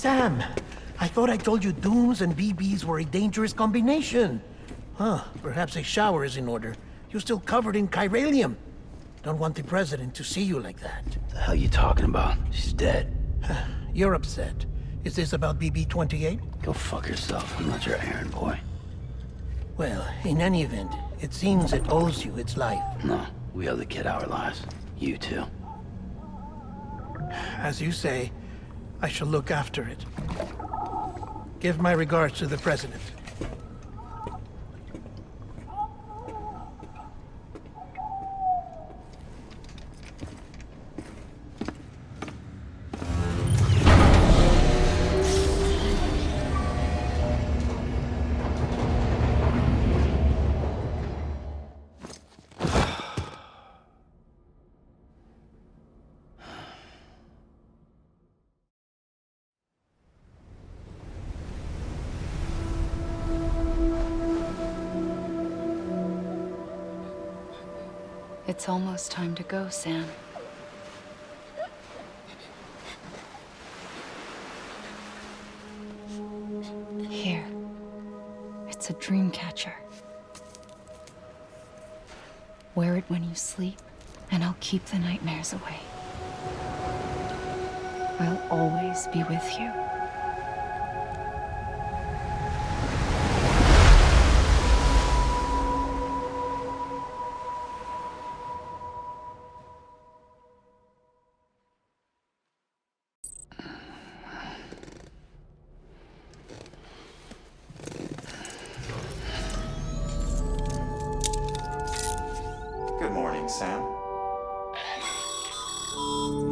Sam, I thought I told you dooms and BBs were a dangerous combination. Huh, perhaps a shower is in order. You're still covered in chiralium. Don't want the president to see you like that. The hell you talking about? She's dead. You're upset. Is this about BB-28? Go fuck yourself. I'm not your errand boy. Well, in any event, it seems it owes you its life. No, we owe the kid our lives. You too. As you say, I shall look after it. Give my regards to the president. It's almost time to go, Sam. Here. It's a dream catcher. Wear it when you sleep, and I'll keep the nightmares away. I'll always be with you. Good morning, Sam.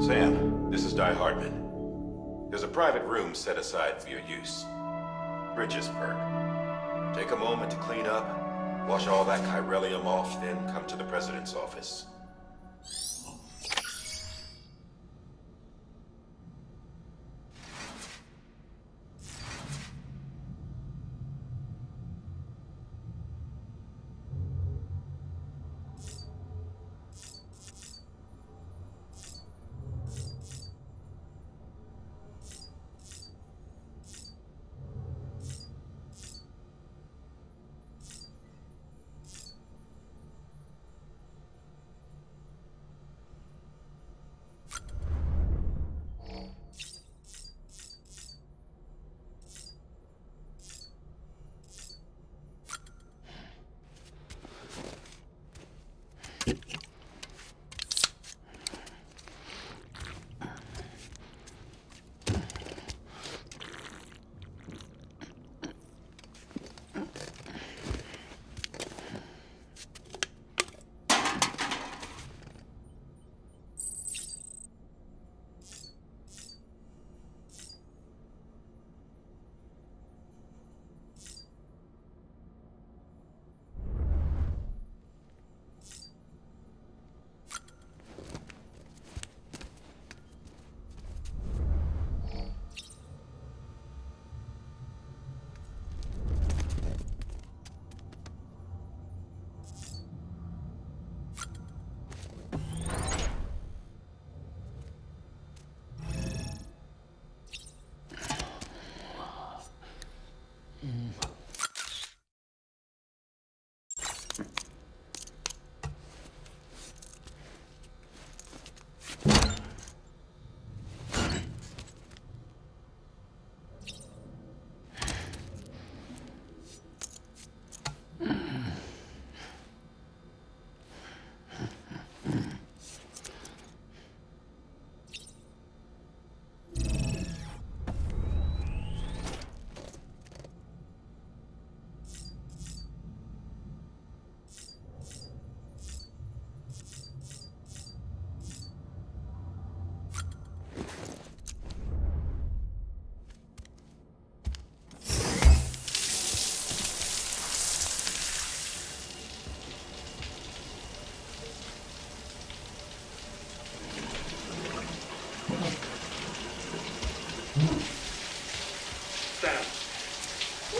Sam, this is Di Hartman. There's a private room set aside for your use. Bridges perk. Take a moment to clean up, wash all that chiralium off, then come to the president's office.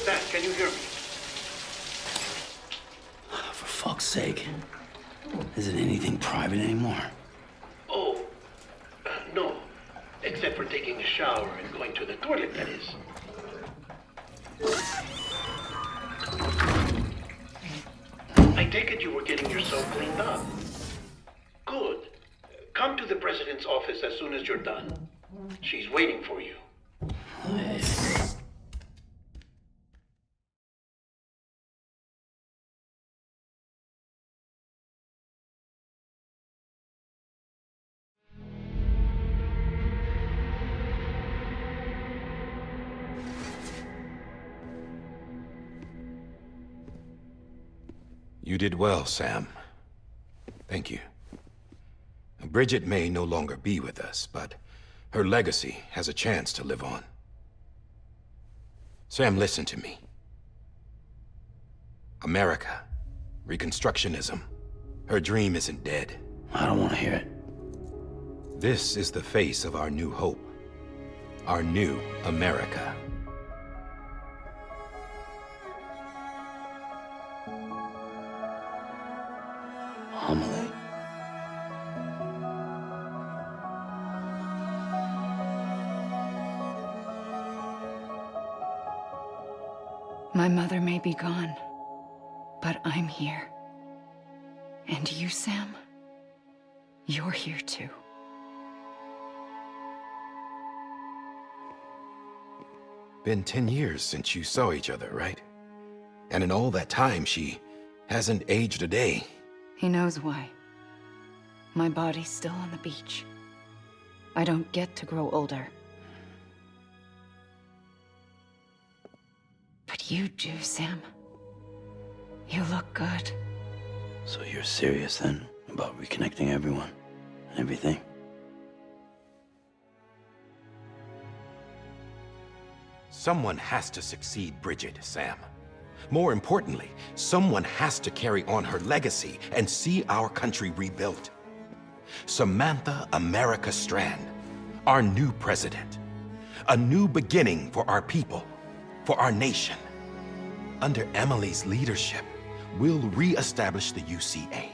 Sam, can you hear me? For fuck's sake. Isn't anything private anymore? Oh, no. Except for taking a shower and going to the toilet, that is. I take it you were getting yourself cleaned up. Good. Come to the president's office as soon as you're done. She's waiting for you. You did well, Sam. Thank you. Bridget may no longer be with us, but her legacy has a chance to live on. Sam, listen to me. America, Reconstructionism, her dream isn't dead. I don't want to hear it. This is the face of our new hope. Our new America. Amelie. My mother may be gone, but I'm here. And you, Sam? You're here too. Been 10 years since you saw each other, right? And in all that time, she hasn't aged a day. He knows why. My body's still on the beach. I don't get to grow older. But you do, Sam. You look good. So you're serious then about reconnecting everyone and everything? Someone has to succeed Bridget, Sam. More importantly, someone has to carry on her legacy and see our country rebuilt. Samantha America Strand, our new president. A new beginning for our people, for our nation. Under Amelie's leadership, we'll re-establish the UCA,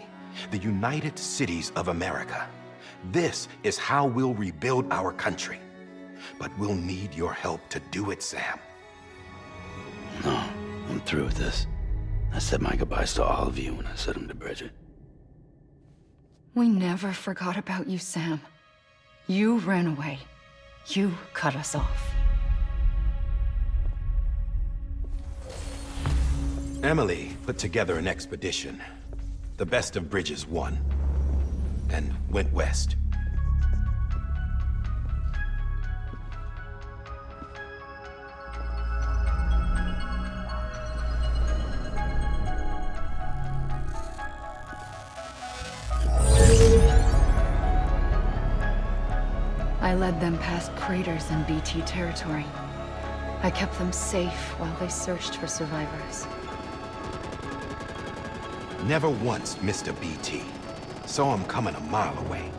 the United Cities of America. This is how we'll rebuild our country. But we'll need your help to do it, Sam. No, I'm through with this. I said my goodbyes to all of you when I said them to Bridget. We never forgot about you, Sam. You ran away. You cut us off. Amelie put together an expedition. The best of Bridges won, and went west. I led them past craters in BT territory. I kept them safe while they searched for survivors. Never once missed a BT. Saw him coming a mile away.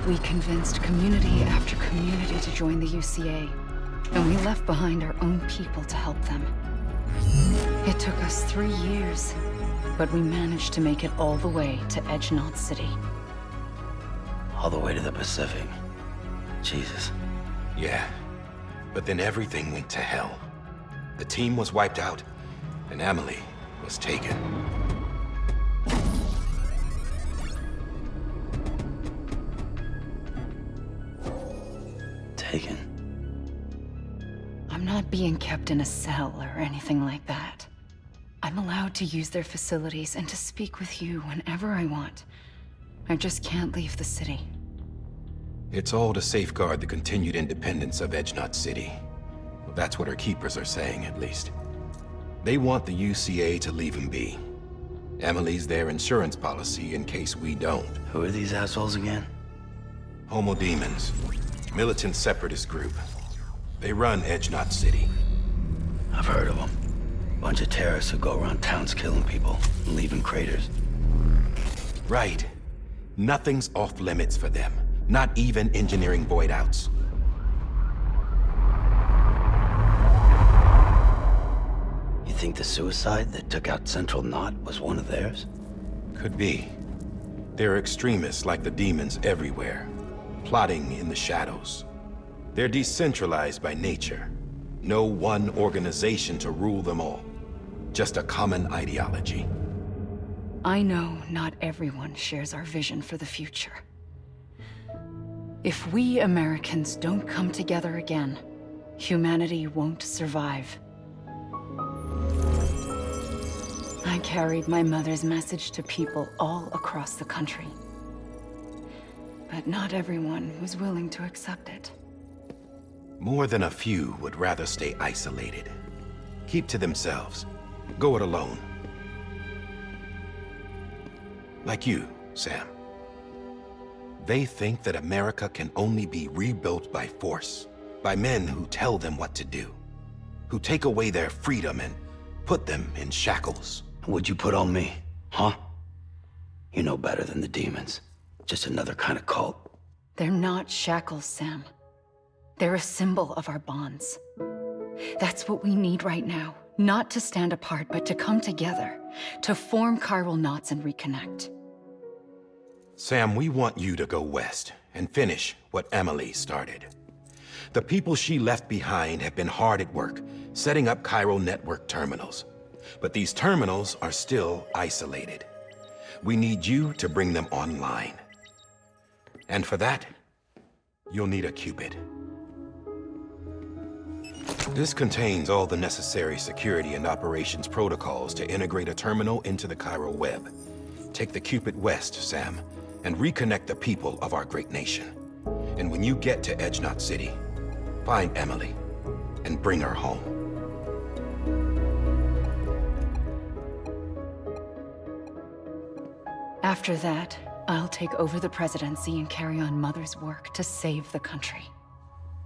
We convinced community after community to join the UCA, and we left behind our own people to help them. It took us 3 years, but we managed to make it all the way to Edgenot City. All the way to the Pacific. Jesus. Yeah, but then everything went to hell. The team was wiped out, and Amelie was taken. Taken? I'm not being kept in a cell or anything like that. I'm allowed to use their facilities and to speak with you whenever I want. I just can't leave the city. It's all to safeguard the continued independence of Edgenot City. Well, that's what her keepers are saying, at least. They want the UCA to leave him be. Amelie's their insurance policy in case we don't. Who are these assholes again? Homo Demons. Militant separatist group. They run Edgenot City. I've heard of them. Bunch of terrorists who go around towns killing people and leaving craters. Right. Nothing's off limits for them. Not even engineering void outs. You think the suicide that took out Central Knot was one of theirs? Could be. There are extremists like the demons everywhere, plotting in the shadows. They're decentralized by nature. No one organization to rule them all. Just a common ideology. I know not everyone shares our vision for the future. If we Americans don't come together again, humanity won't survive. I carried my mother's message to people all across the country. But not everyone was willing to accept it. More than a few would rather stay isolated. Keep to themselves. Go it alone. Like you, Sam. They think that America can only be rebuilt by force, by men who tell them what to do, who take away their freedom and put them in shackles. What'd you put on me, huh? You know better than the demons. Just another kind of cult. They're not shackles, Sam. They're a symbol of our bonds. That's what we need right now. Not to stand apart, but to come together, to form chiral knots and reconnect. Sam, we want you to go west and finish what Amelie started. The people she left behind have been hard at work, setting up chiral network terminals. But these terminals are still isolated. We need you to bring them online. And for that, you'll need a Cupid. This contains all the necessary security and operations protocols to integrate a terminal into the chiral web. Take the Cupid west, Sam, and reconnect the people of our great nation. And when you get to Edge Knot City, find Amelie and bring her home. After that, I'll take over the presidency and carry on Mother's work to save the country.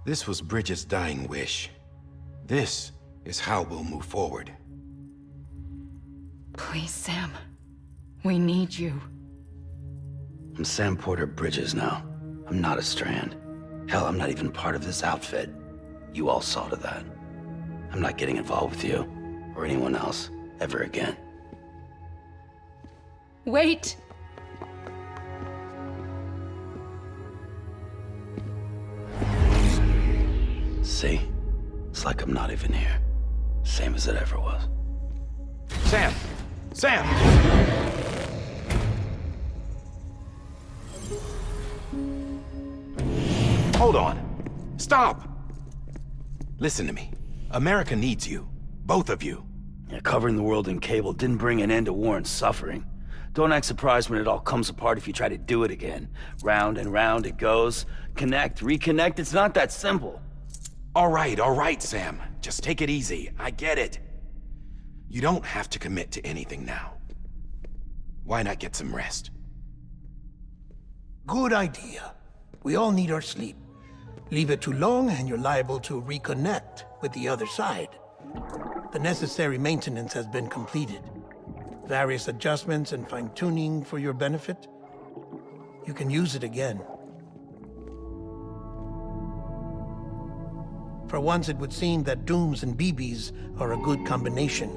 This was Bridget's dying wish. This is how we'll move forward. Please, Sam. We need you. I'm Sam Porter Bridges now. I'm not a Strand. Hell, I'm not even part of this outfit. You all saw to that. I'm not getting involved with you, or anyone else, ever again. Wait! See? It's like I'm not even here. Same as it ever was. Sam! Sam! Hold on. Stop! Listen to me. America needs you. Both of you. Yeah, covering the world in cable didn't bring an end to war and suffering. Don't act surprised when it all comes apart if you try to do it again. Round and round it goes. Connect, reconnect, it's not that simple. All right, Sam. Just take it easy. I get it. You don't have to commit to anything now. Why not get some rest? Good idea. We all need our sleep. Leave it too long and you're liable to reconnect with the other side. The necessary maintenance has been completed. Various adjustments and fine-tuning for your benefit. You can use it again. For once, it would seem that dooms and BBs are a good combination.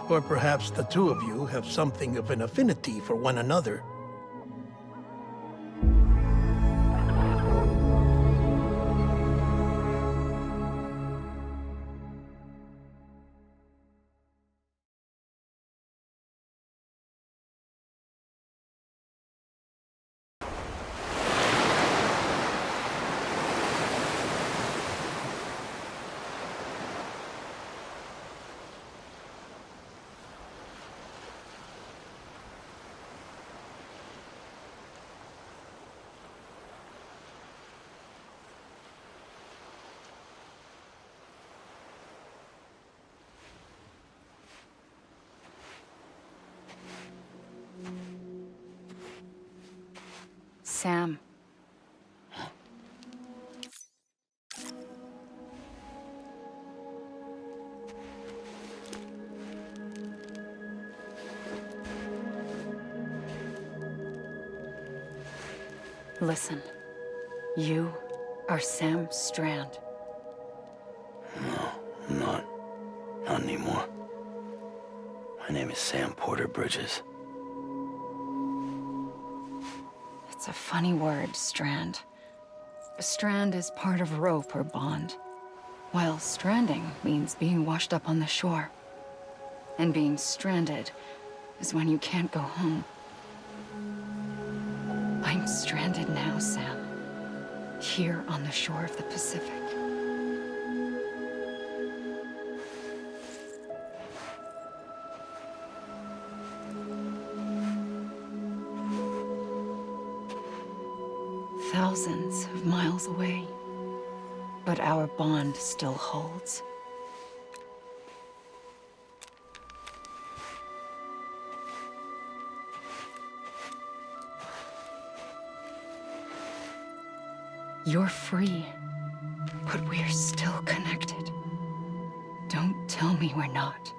Or perhaps the two of you have something of an affinity for one another. Sam. Listen, you Our Sam Strand. No, I'm not. Not anymore. My name is Sam Porter Bridges. It's a funny word, strand. A strand is part of rope or bond, while stranding means being washed up on the shore. And being stranded is when you can't go home. I'm stranded now, Sam. Here on the shore of the Pacific. Thousands of miles away, but our bond still holds. You're free, but we're still connected. Don't tell me we're not.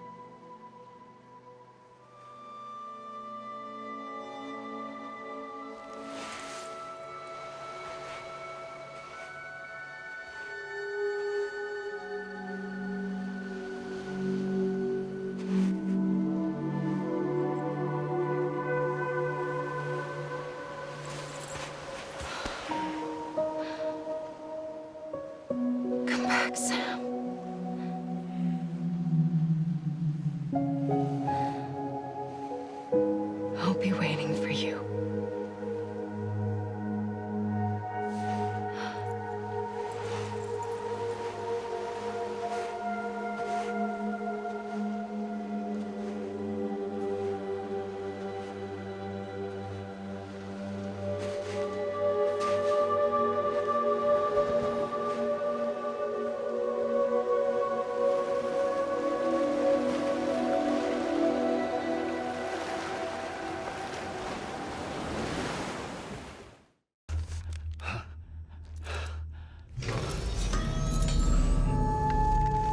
Come back, Sam. I'll be waiting for you.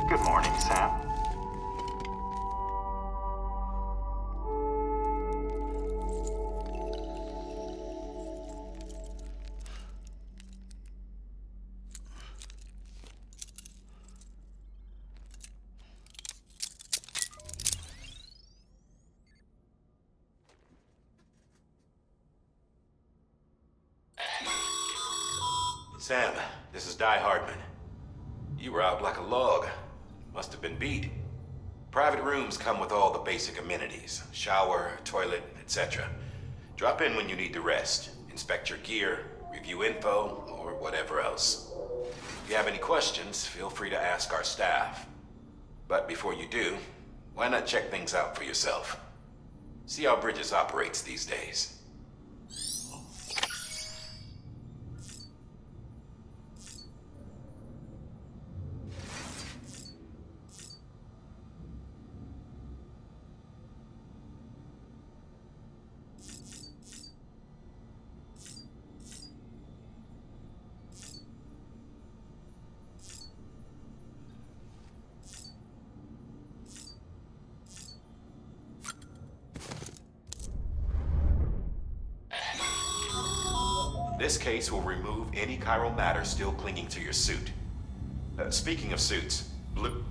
Good morning, Sam. Sam, this is Die-Hardman. You were out like a log. Must have been beat. Private rooms come with all the basic amenities. Shower, toilet, etc. Drop in when you need to rest. Inspect your gear, review info, or whatever else. If you have any questions, feel free to ask our staff. But before you do, why not check things out for yourself? See how Bridges operates these days. This case will remove any chiral matter still clinging to your suit. Speaking of suits, blue...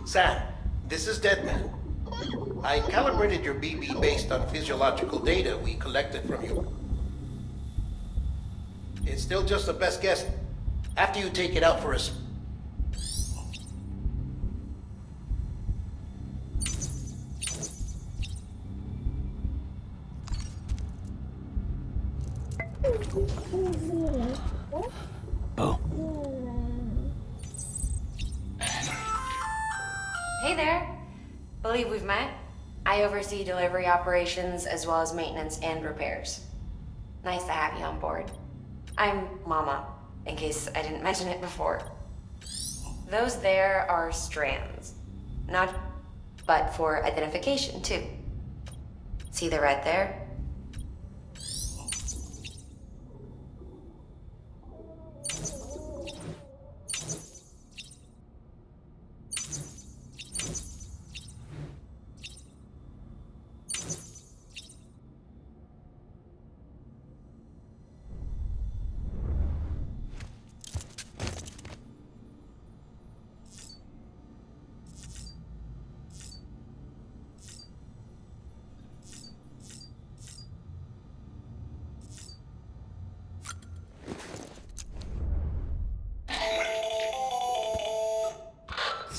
Sam, this is Deadman. I calibrated your BB based on physiological data we collected from you. It's still just the best guess. After you take it out for us. Oh, Hey there. Believe we've met. I oversee delivery operations as well as maintenance and repairs. Nice to have you on board. I'm Mama. in case I didn't mention it before. Those there are strands. Not but for identification, too. See the red there?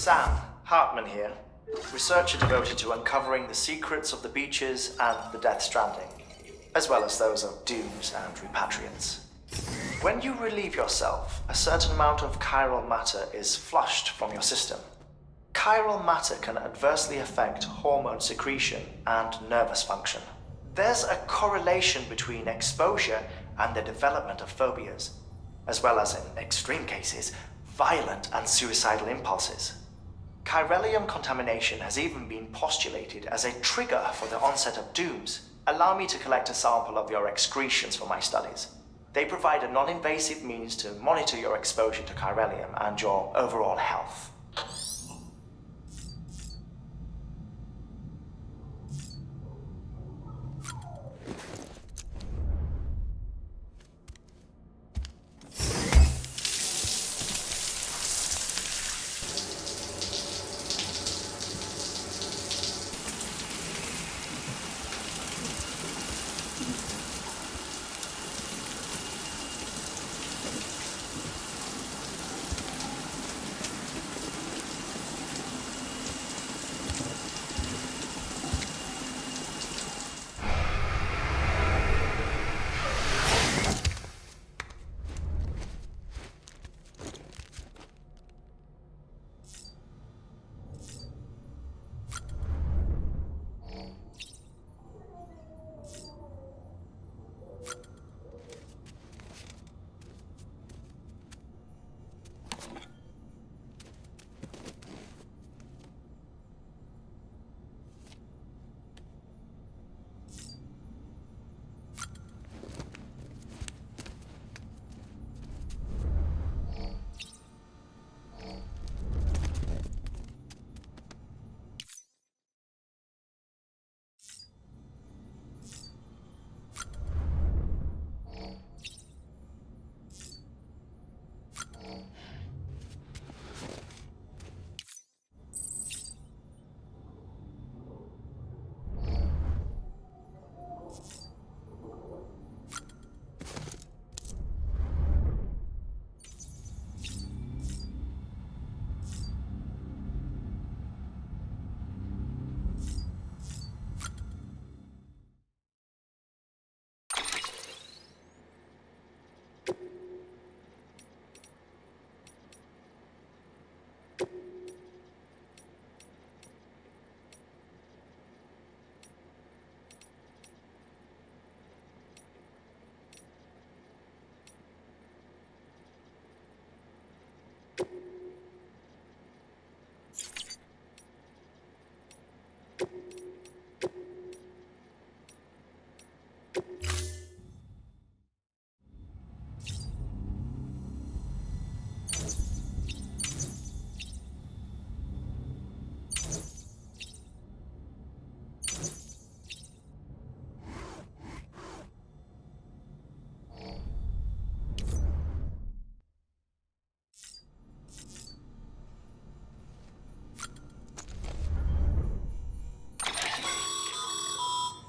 Sam, Hartman here, researcher devoted to uncovering the secrets of the beaches and the Death Stranding, as well as those of dooms and repatriants. When you relieve yourself, a certain amount of chiral matter is flushed from your system. Chiral matter can adversely affect hormone secretion and nervous function. There's a correlation between exposure and the development of phobias, as well as, in extreme cases, violent and suicidal impulses. Chiralium contamination has even been postulated as a trigger for the onset of dooms. Allow me to collect a sample of your excretions for my studies. They provide a non-invasive means to monitor your exposure to chiralium and your overall health.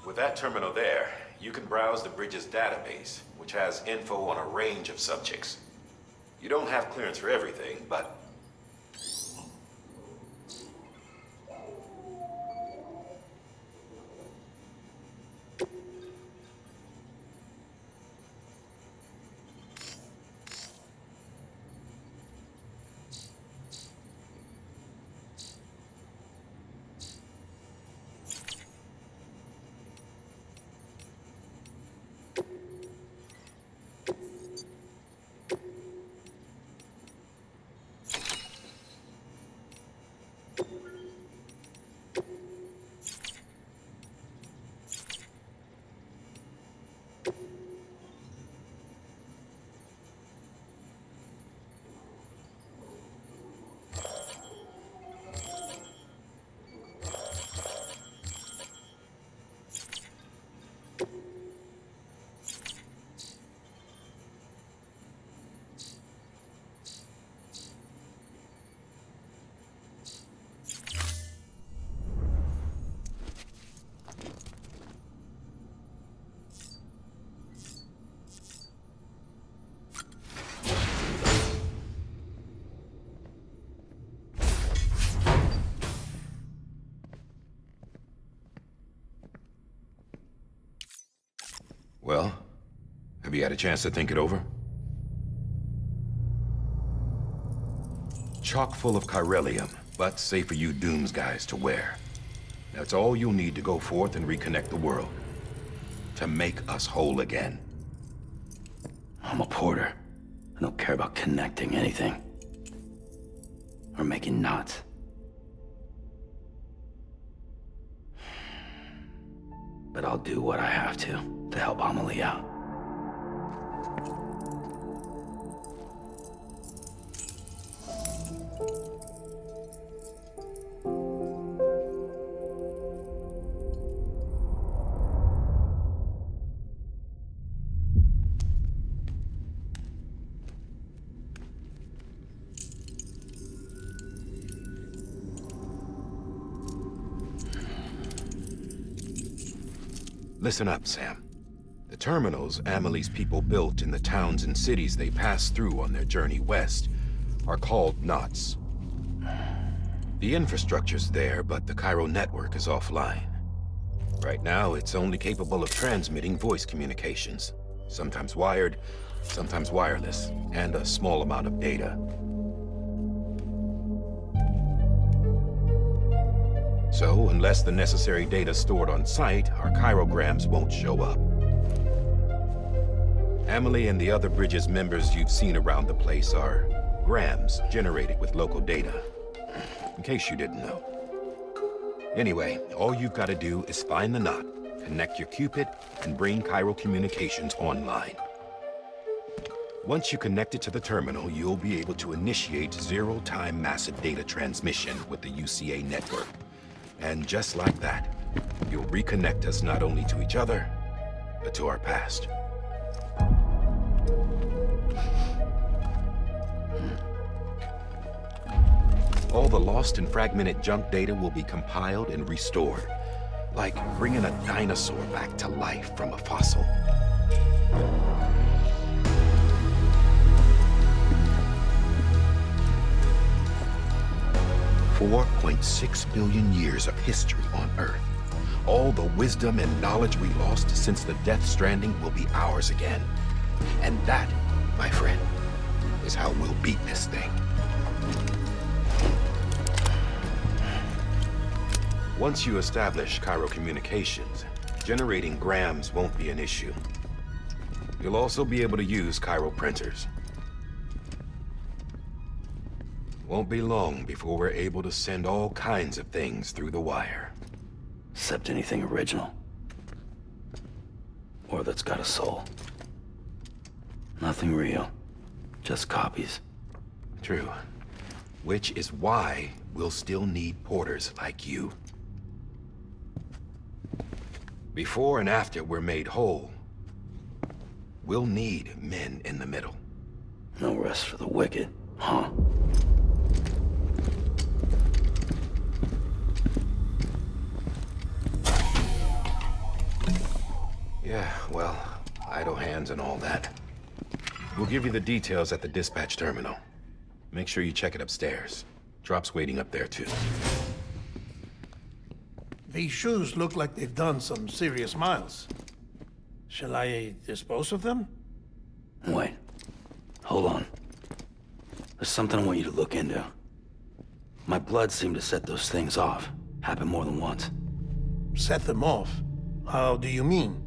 With that terminal there, you can browse the bridge's database, which has info on a range of subjects. You don't have clearance for everything, but Well, have you had a chance to think it over? Chock full of chiralium, but safe for you Dooms guys to wear. That's all you'll need to go forth and reconnect the world. To make us whole again. I'm a porter. I don't care about connecting anything. Or making knots. But I'll do what I have to help Amelie out. Listen up, Sam. The terminals Amelie's people built in the towns and cities they passed through on their journey west are called knots. The infrastructure's there, but the Cairo network is offline. Right now, it's only capable of transmitting voice communications, sometimes wired, sometimes wireless, and a small amount of data. So, unless the necessary data stored on site, our chirograms won't show up. Amelie and the other Bridges members you've seen around the place are grams generated with local data. In case you didn't know. Anyway, all you've got to do is find the knot, connect your Cupid, and bring Cairo communications online. Once you connect it to the terminal, you'll be able to initiate zero-time massive data transmission with the UCA network. And just like that, you'll reconnect us not only to each other, but to our past. All the lost and fragmented junk data will be compiled and restored, like bringing a dinosaur back to life from a fossil. $4.6 billion years of history on Earth. All the wisdom and knowledge we lost since the Death Stranding will be ours again. And that, my friend, is how we'll beat this thing. Once you establish Cairo communications, generating grams won't be an issue. You'll also be able to use Cairo printers. Won't be long before we're able to send all kinds of things through the wire. Except anything original. Or that's got a soul. Nothing real. Just copies. True. Which is why we'll still need porters like you. Before and after we're made whole, we'll need men in the middle. No rest for the wicked, huh? Yeah, well, idle hands and all that. We'll give you the details at the dispatch terminal. Make sure you check it upstairs. Drop's waiting up there, too. These shoes look like they've done some serious miles. Shall I dispose of them? Wait. Hold on. There's something I want you to look into. My blood seemed to set those things off. Happened more than once. Set them off? How do you mean?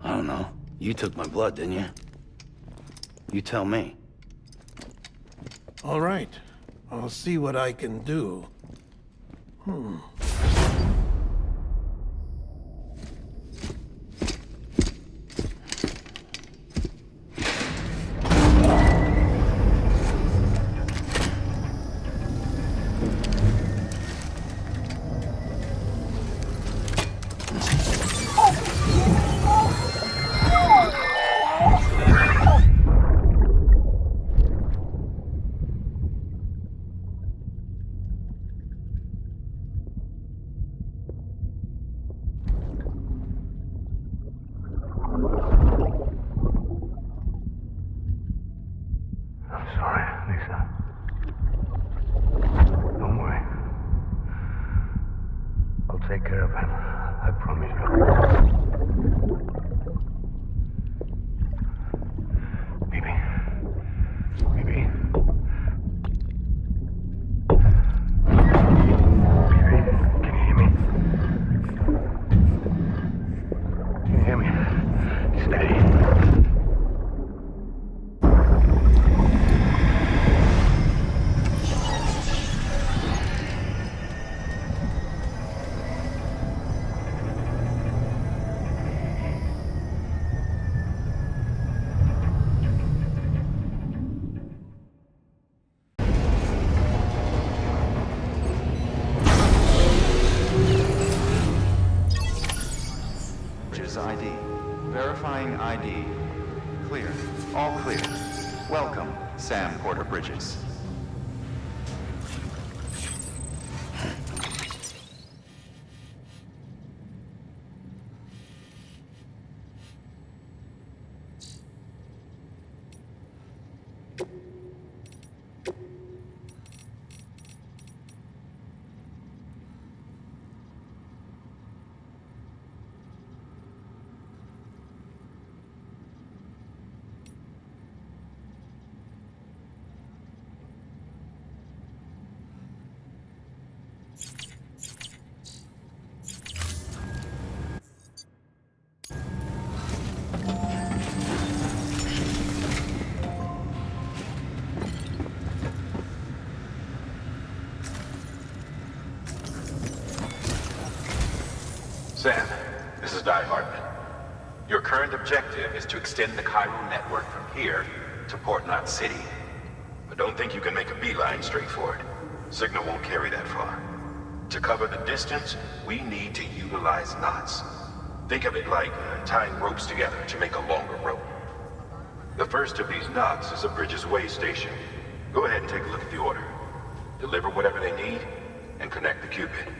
I don't know. You took my blood, didn't you? You tell me. All right. I'll see what I can do. Take care of him. I promise you. ID. Verifying ID. Clear. All clear. Welcome, Sam Porter Bridges. Sam, this is Hartman. Your current objective is to extend the Cairo network from here to Port Knot City. But don't think you can make a beeline straight for it. Signal won't carry that far. To cover the distance, we need to utilize knots. Think of it like tying ropes together to make a longer rope. The first of these knots is a Bridges way station. Go ahead and take a look at the order. Deliver whatever they need, and connect the Cupid.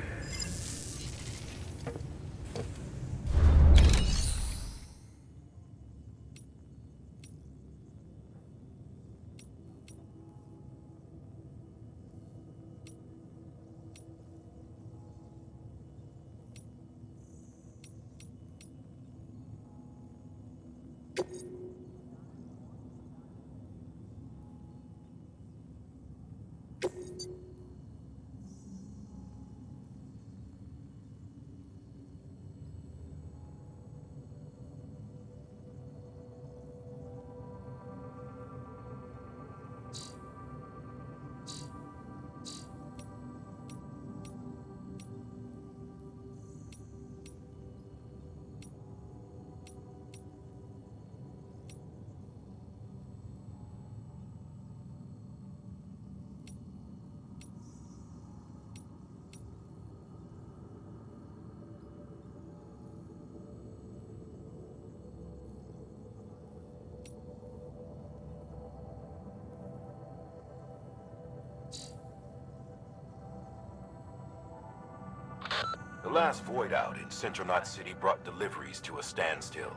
The last void out in Central Knot City brought deliveries to a standstill.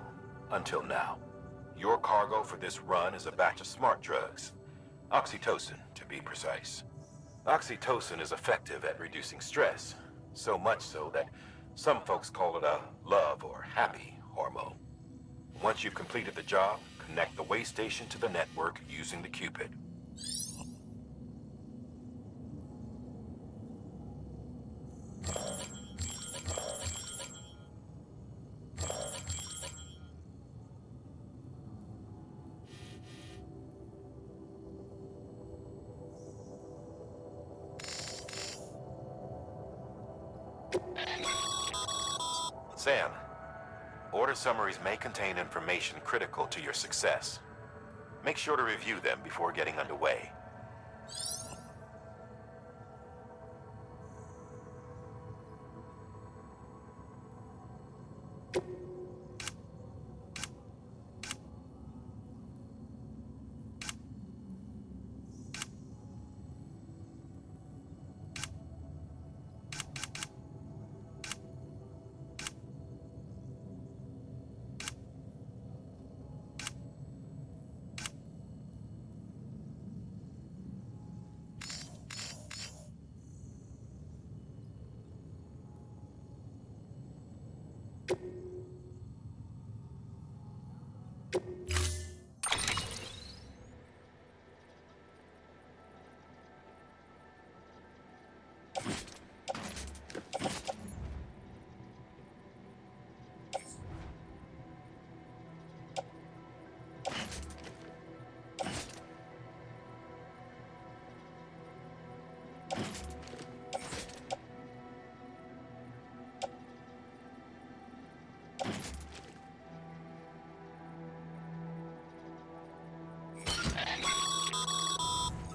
Until now. Your cargo for this run is a batch of smart drugs. Oxytocin, to be precise. Oxytocin is effective at reducing stress. So much so that some folks call it a love or happy hormone. Once you've completed the job, connect the way station to the network using the Cupid. Sam, order summaries may contain information critical to your success. Make sure to review them before getting underway.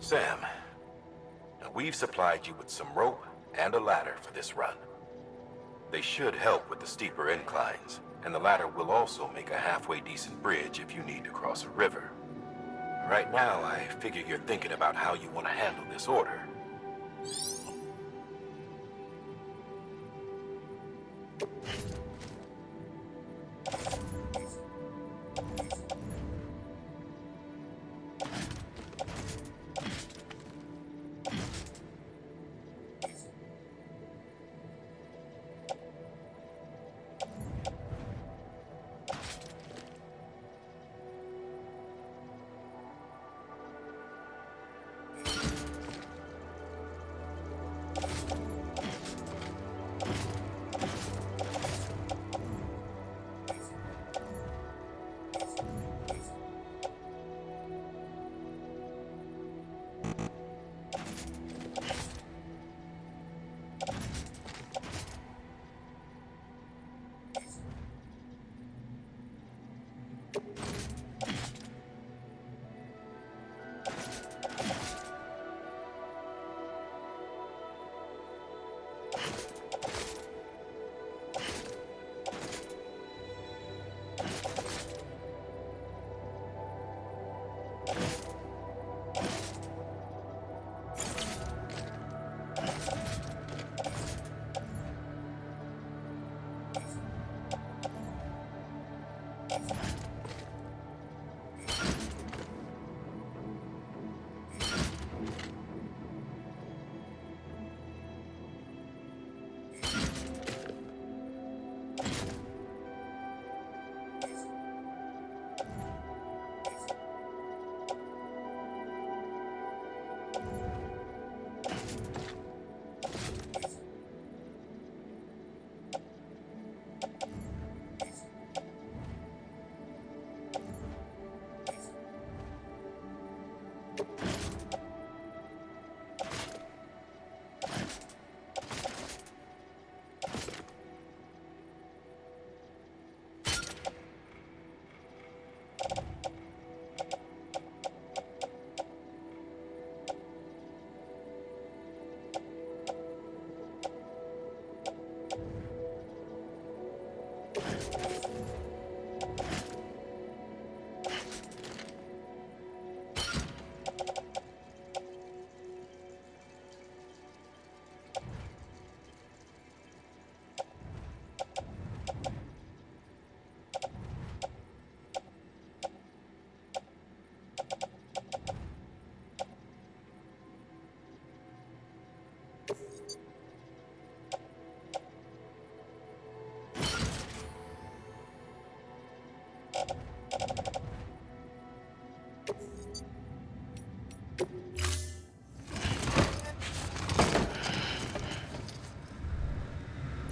Sam, now we've supplied you with some rope and a ladder for this run. They should help with the steeper inclines And the latter will also make a halfway decent bridge if you need to cross a river. Right now, I figure you're thinking about how you want to handle this order.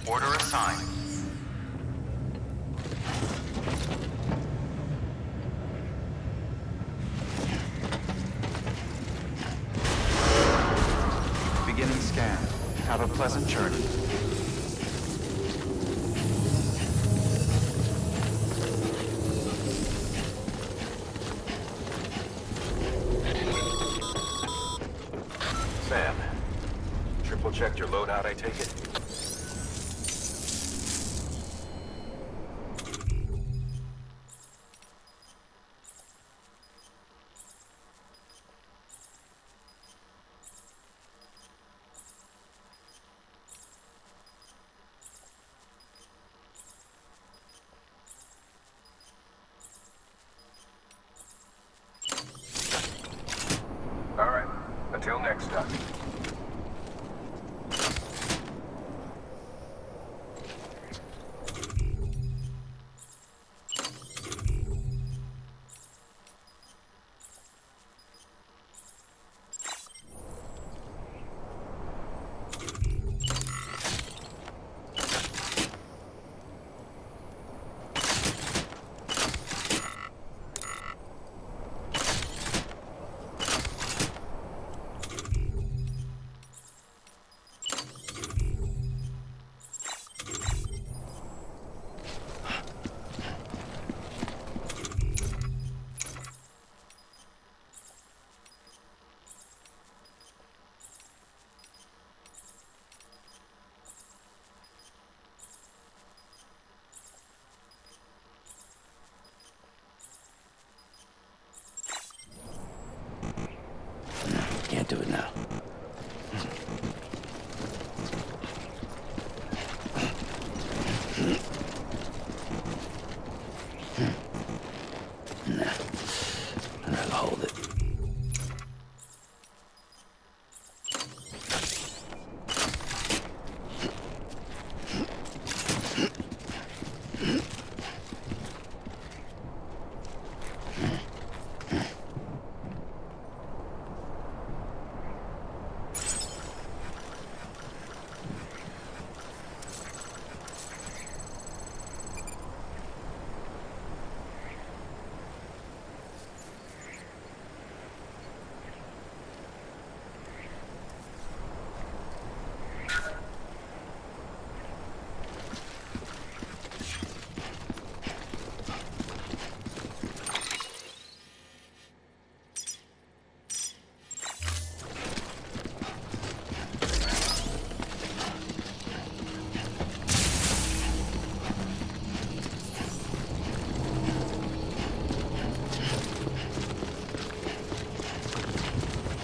Order assigned. Beginning scan. Have a pleasant journey. Sam, triple checked your loadout, I take it? All right. Until next time. I'll hold it.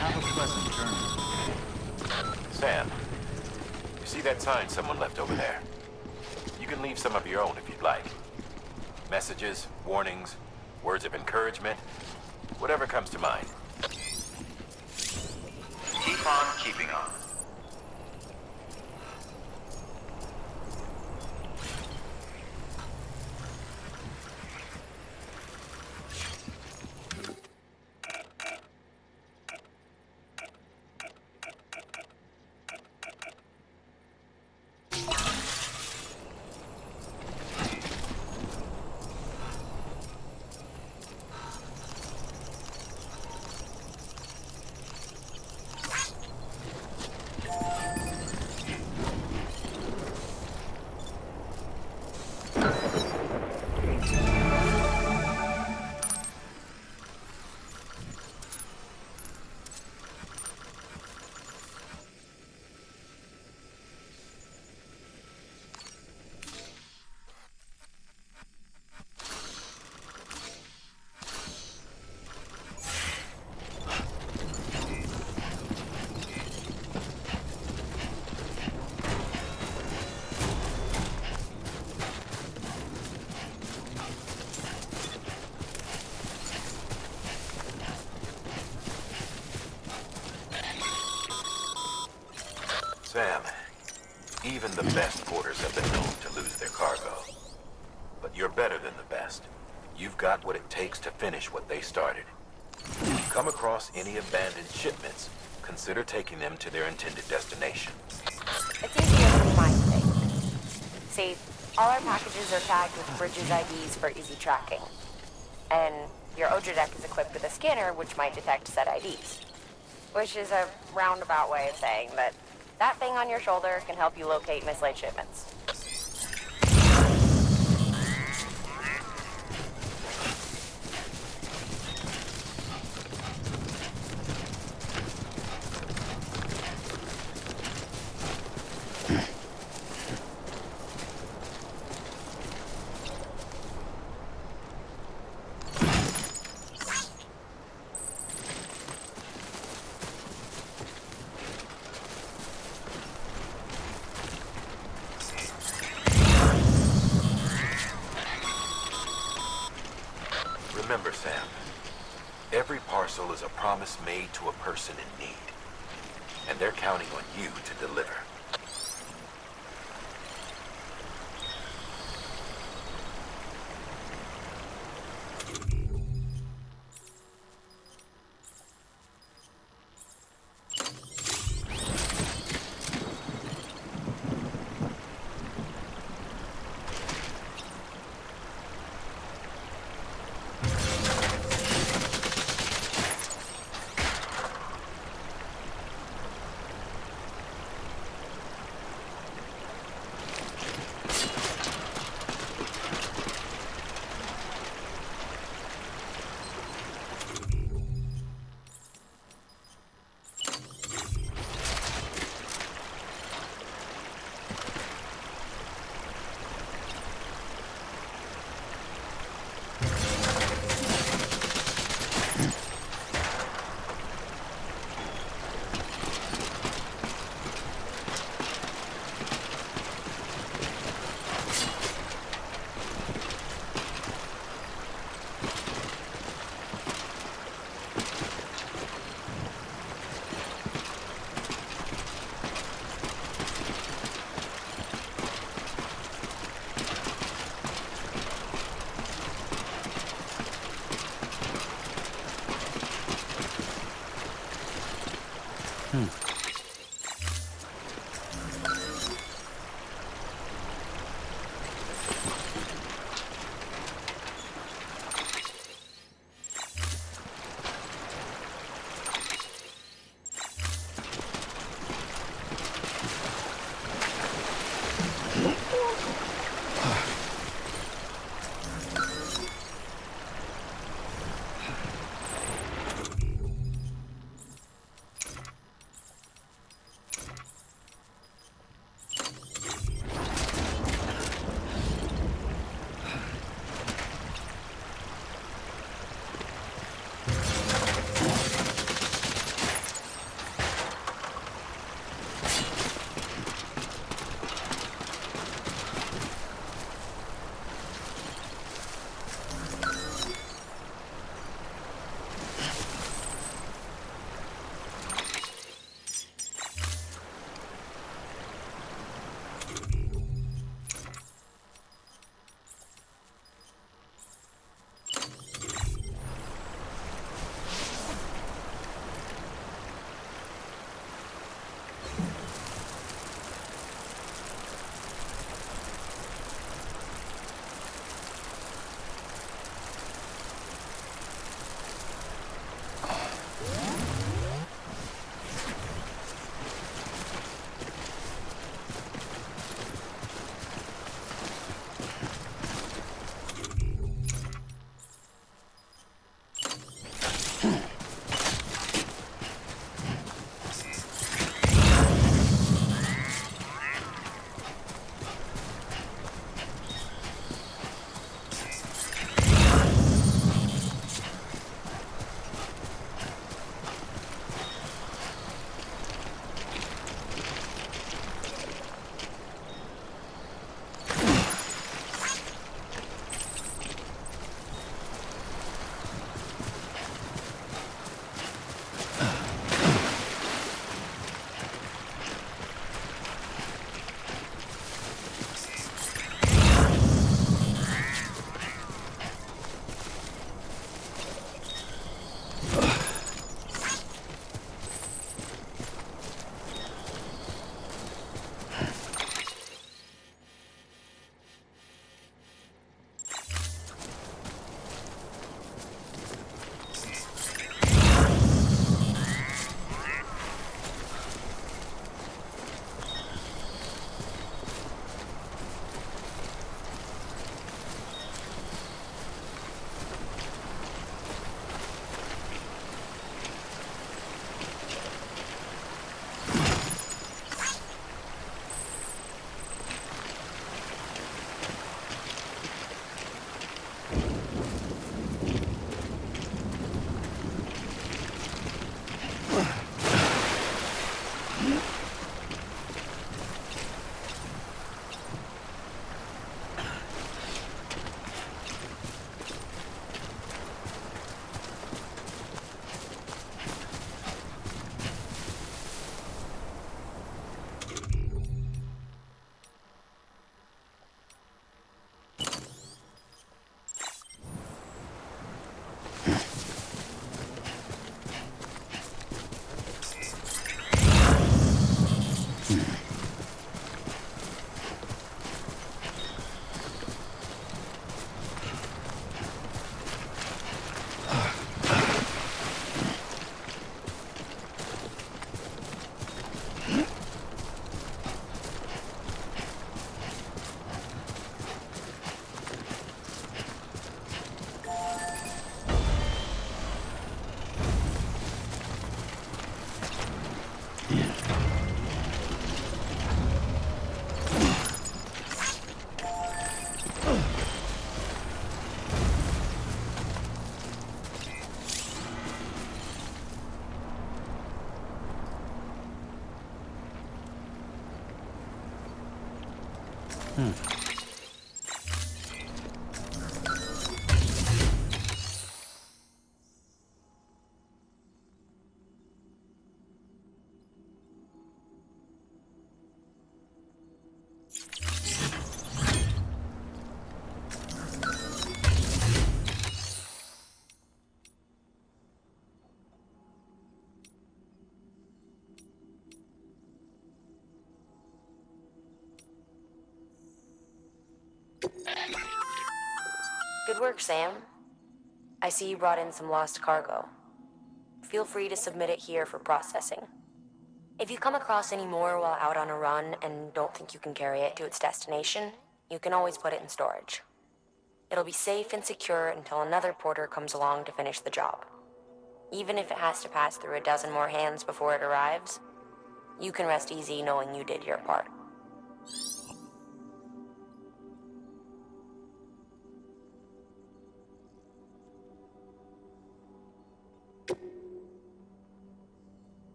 Have a pleasant journey. Sam, you see that sign someone left over there? You can leave some of your own if you'd like. Messages, warnings, words of encouragement, whatever comes to mind. Keep on keeping on. Sam, even the best porters have been known to lose their cargo. But you're better than the best. You've got what it takes to finish what they started. If you come across any abandoned shipments, consider taking them to their intended destination. It's easier than you might think. See, all our packages are tagged with Bridges IDs for easy tracking. And your Odra deck is equipped with a scanner which might detect said IDs. Which is a roundabout way of saying that that thing on your shoulder can help you locate mislaid shipments. Remember, Sam, every parcel is a promise made to a person in need. And they're counting on you to deliver. time. Good work, Sam. I see you brought in some lost cargo. Feel free to submit it here for processing. If you come across any more while out on a run and don't think you can carry it to its destination, you can always put it in storage. It'll be safe and secure until another porter comes along to finish the job. Even if it has to pass through a dozen more hands before it arrives, you can rest easy knowing you did your part.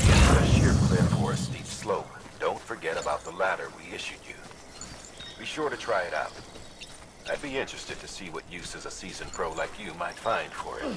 Get to the sheer cliff or a steep slope. Don't forget about the ladder we issued you. Be sure to try it out. I'd be interested to see what uses a seasoned pro like you might find for it.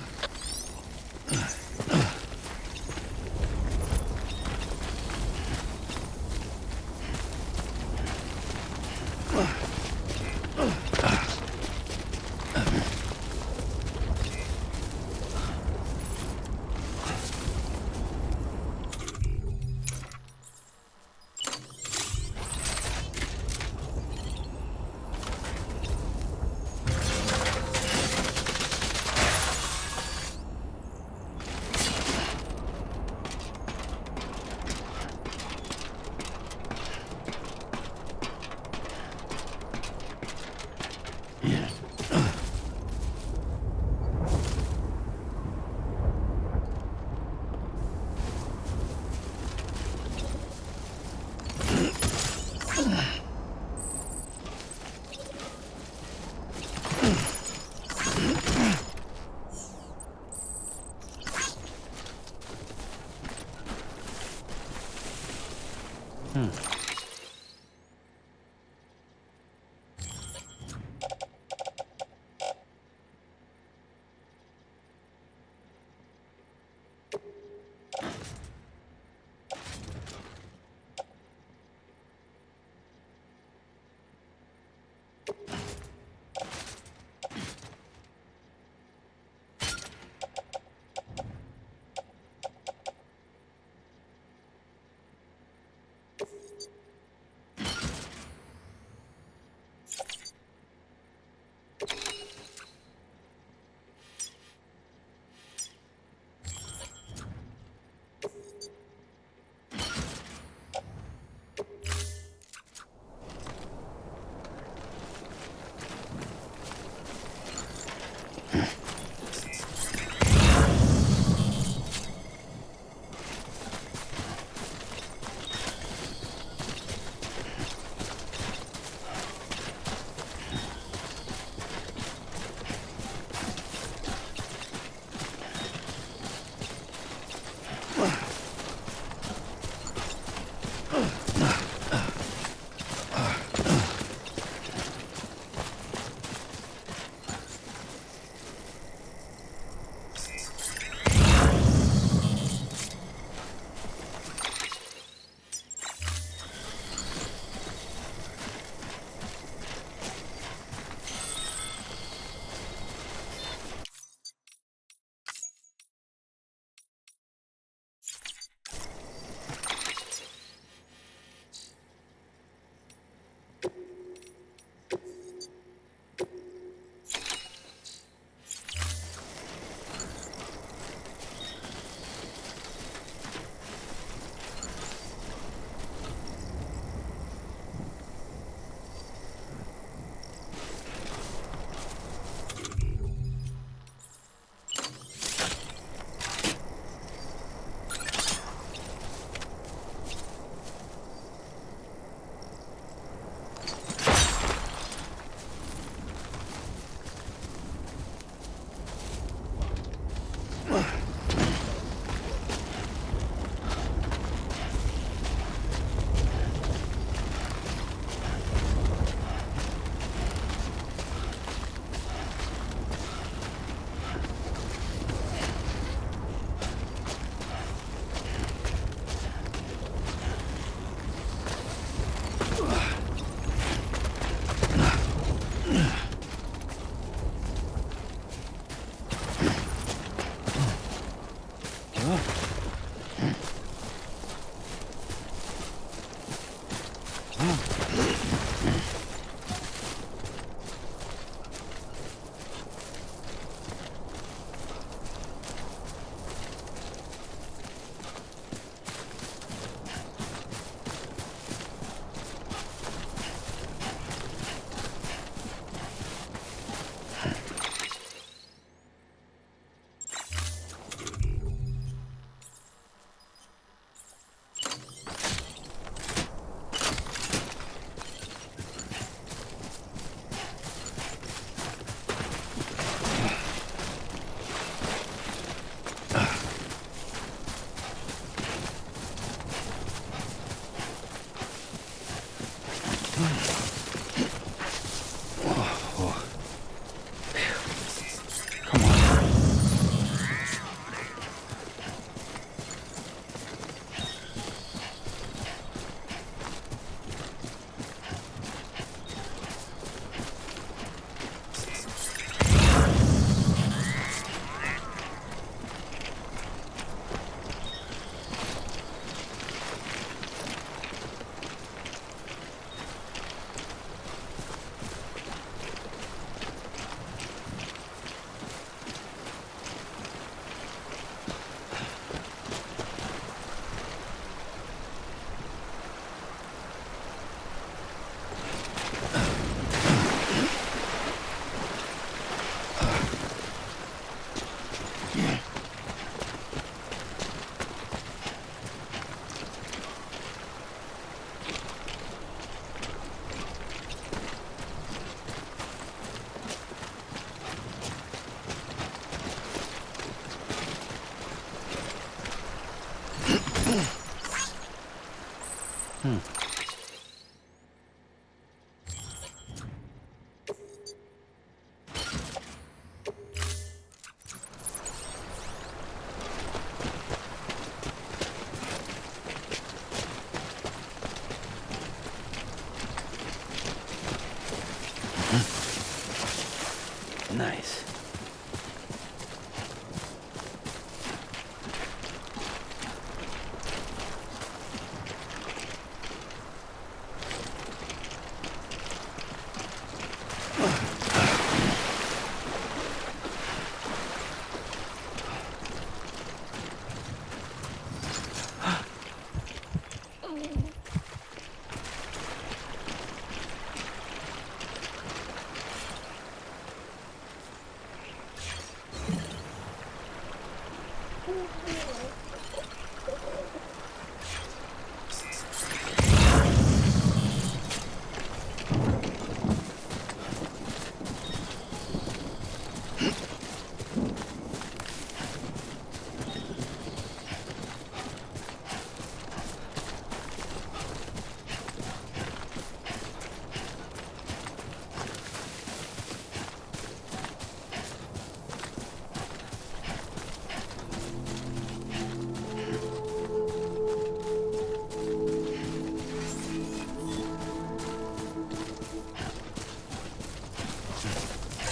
Nice.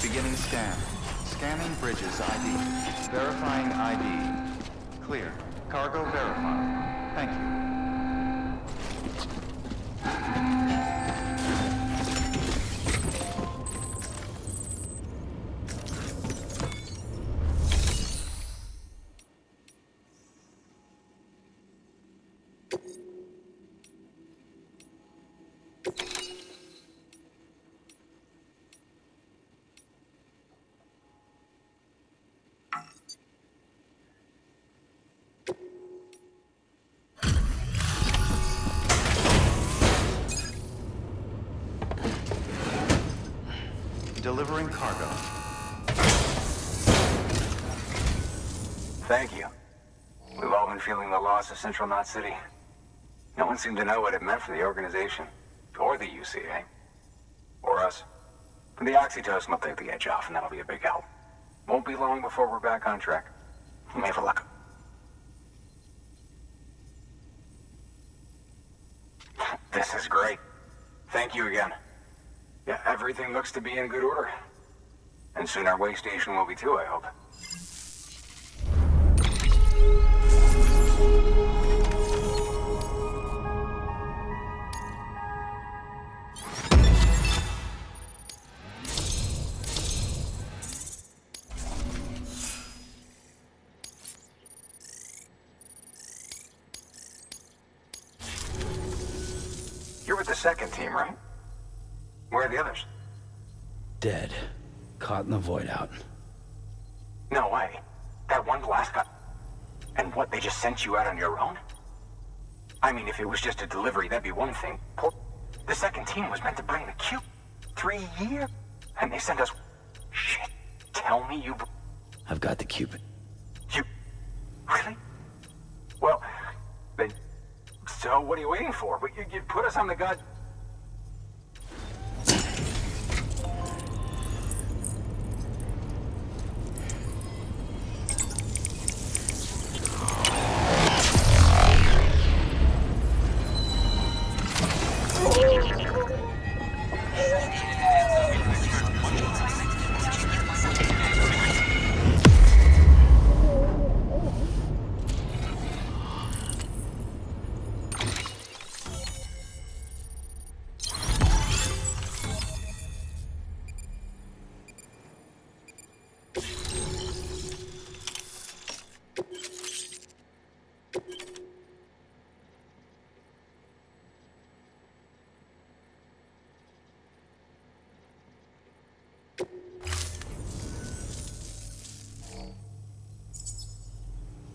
Beginning scan. Scanning bridges ID. Verifying ID. Clear. Cargo verified. Thank you. Delivering cargo. Thank you. We've all been feeling the loss of Central Knot City. No one seemed to know what it meant for the organization, or the UCA, or us. But the oxytocin will take the edge off, and that'll be a big help. Won't be long before we're back on track. We may have a luck. This is great. Thank you again. Yeah, everything looks to be in good order. And soon our way station will be too, I hope. You're with the second team, right? Where are the others? Dead. Caught in the void out. No way. That one blast got... And what, they just sent you out on your own? I mean, if it was just a delivery, that'd be one thing. The second team was meant to bring the cube. 3 years. And they sent us... Shit. Tell me you... I've got the Cupid. You... Really? Well, then... So what are you waiting for? You put us on the god...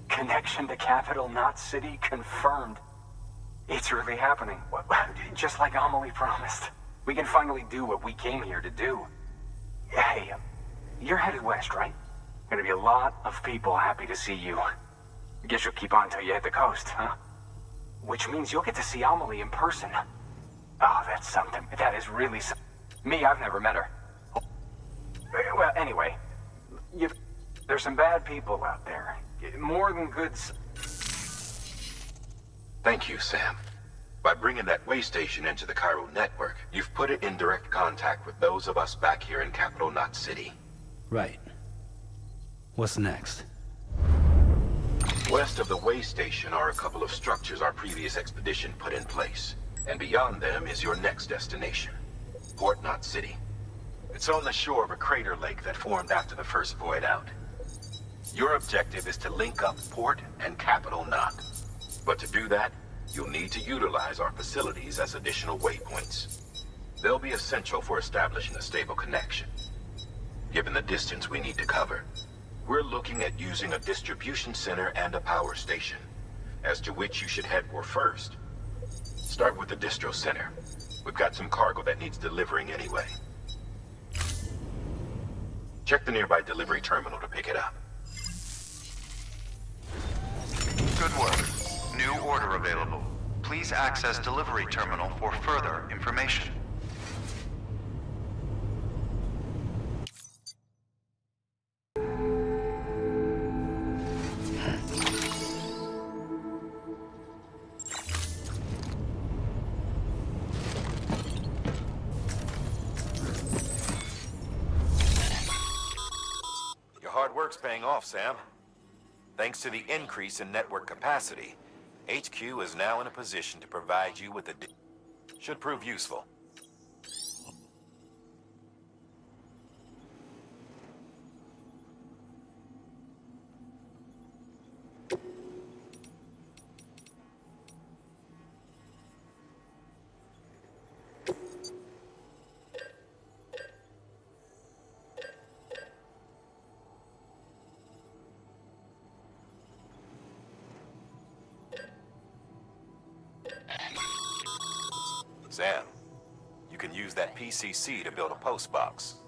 Connection to Capital Knot City confirmed. It's really happening. Just like Amelie promised. We can finally do what we came here to do. Hey, you're headed west, right? Gonna be a lot of people happy to see you. I guess you'll keep on till you hit the coast, huh? Which means you'll get to see Amelie in person. Oh, that's something. That is really me, I've never met her. Well, anyway, there's some bad people out there. More than goods. Thank you, Sam. By bringing that way station into the Cairo network, you've put it in direct contact with those of us back here in Capital Knot City. Right. What's next? West of the way station are a couple of structures our previous expedition put in place. And beyond them is your next destination, Port Knot City. It's on the shore of a crater lake that formed after the first void out. Your objective is to link up Port and Capital Knot. But to do that, you'll need to utilize our facilities as additional waypoints. They'll be essential for establishing a stable connection. Given the distance we need to cover, we're looking at using a distribution center and a power station, as to which you should head for first. Start with the distro center. We've got some cargo that needs delivering anyway. Check the nearby delivery terminal to pick it up. Good work. New order available. Please access delivery terminal for further information. Your hard work's paying off, Sam. Thanks to the increase in network capacity, HQ is now in a position to provide you with should prove useful. Sam, you can use that PCC to build a post box.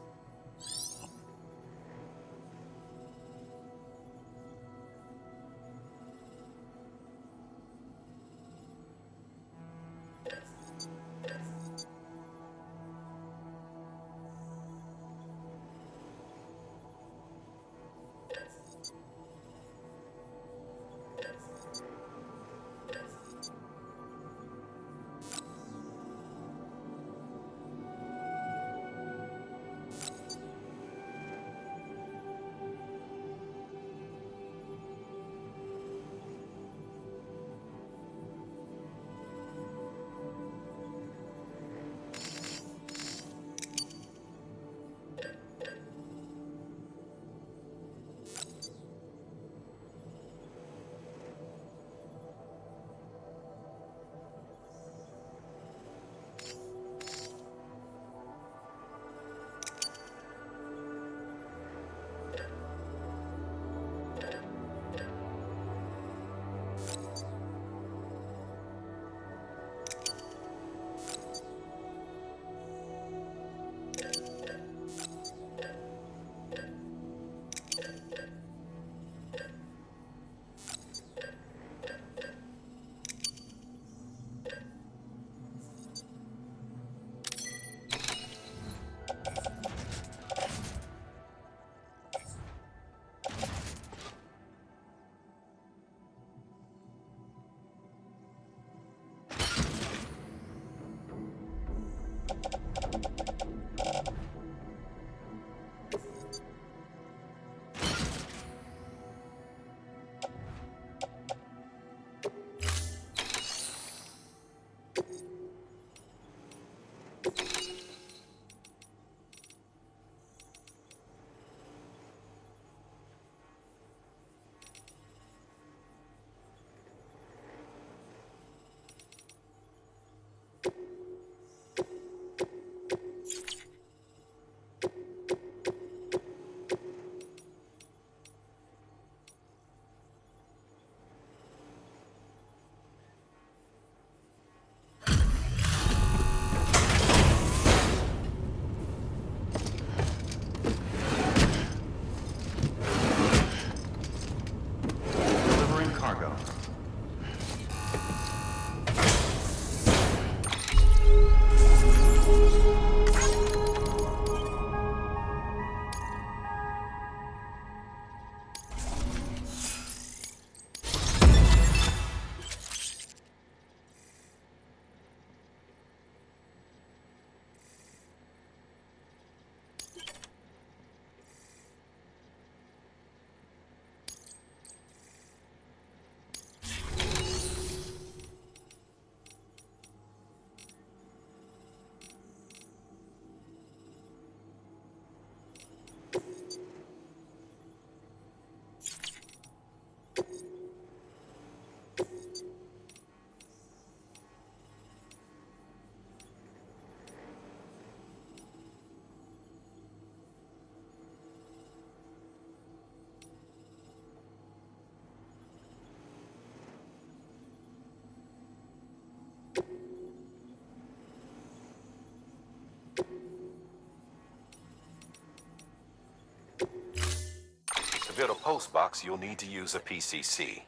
postbox, you'll need to use a PCC.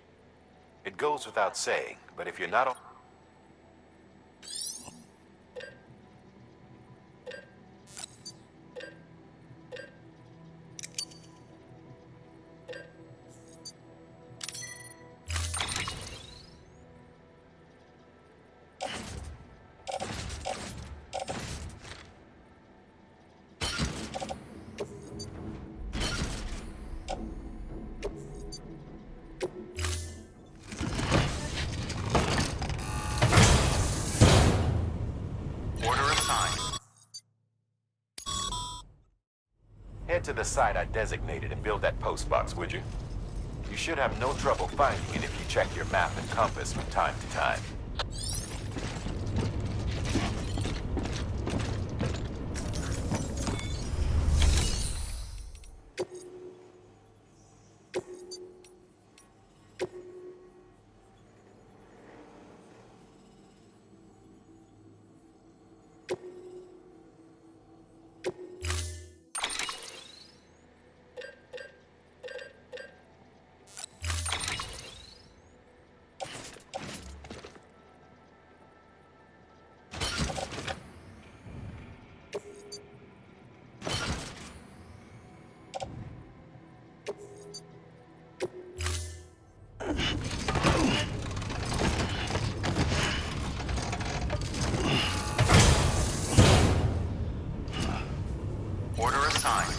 It goes without saying, but if you're not... Head to the site I designated and build that postbox, would you? You should have no trouble finding it if you check your map and compass from time to time. Order assigned.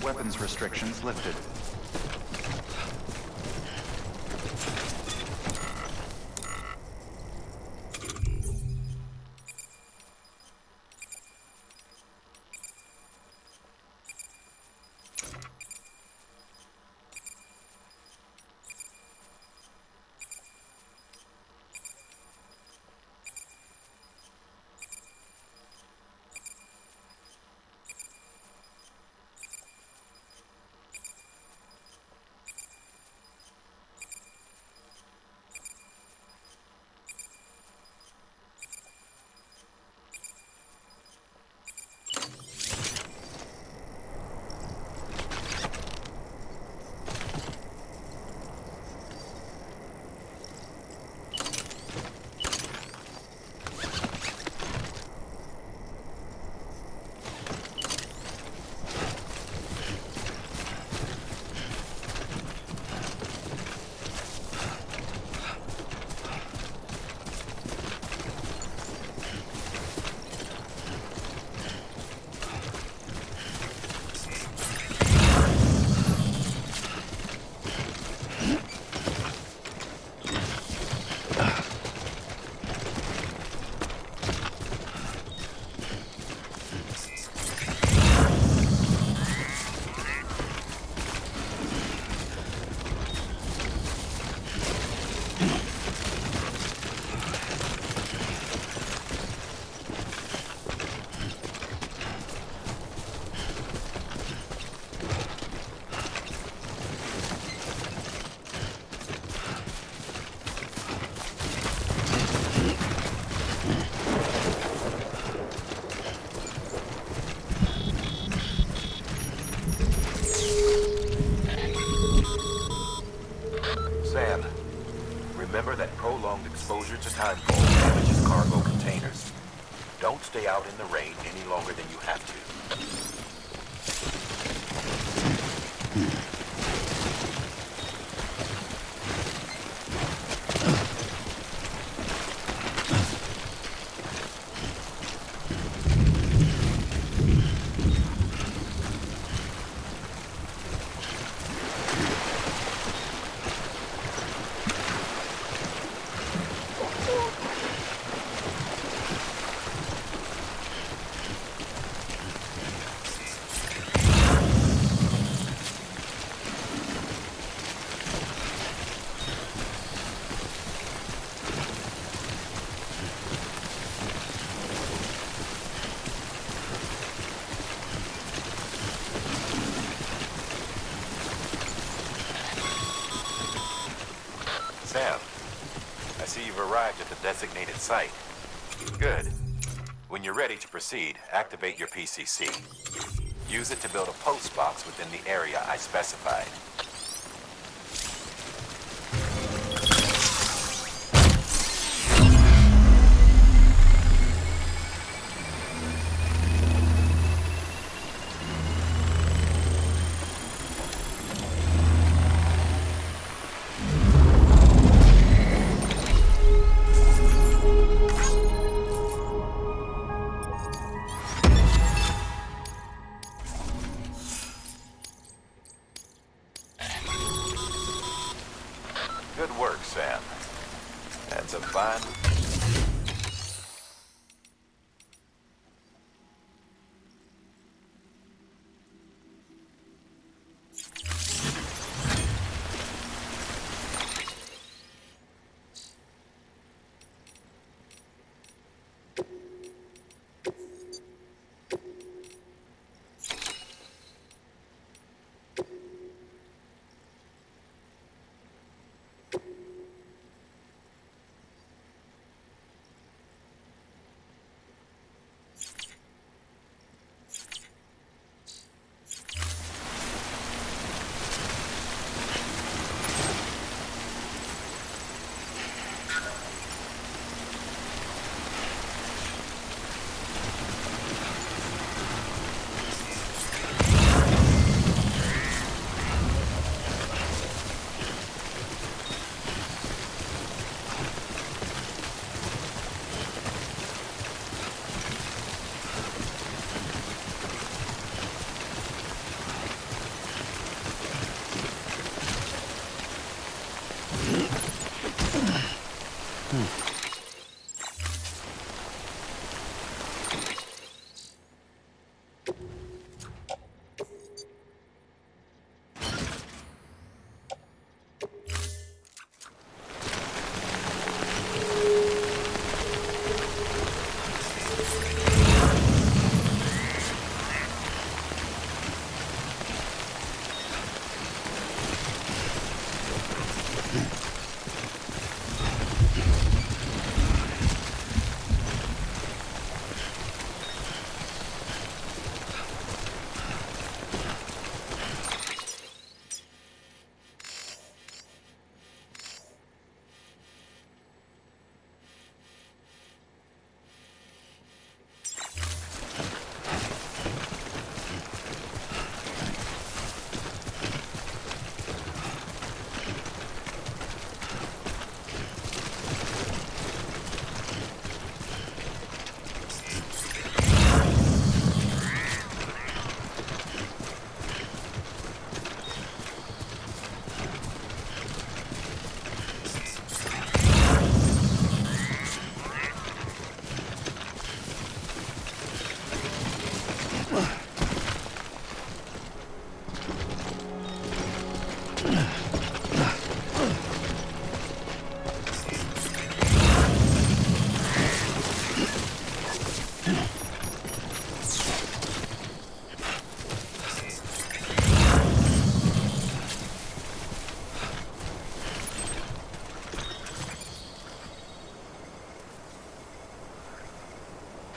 Weapons restrictions lifted. Sam, remember that prolonged exposure to timefall damages cargo containers. Don't stay out in the rain any longer than you have to. Sam, I see you've arrived at the designated site. Good. When you're ready to proceed, activate your PCC. Use it to build a post box within the area I specified. Good work, Sam. That's a fine...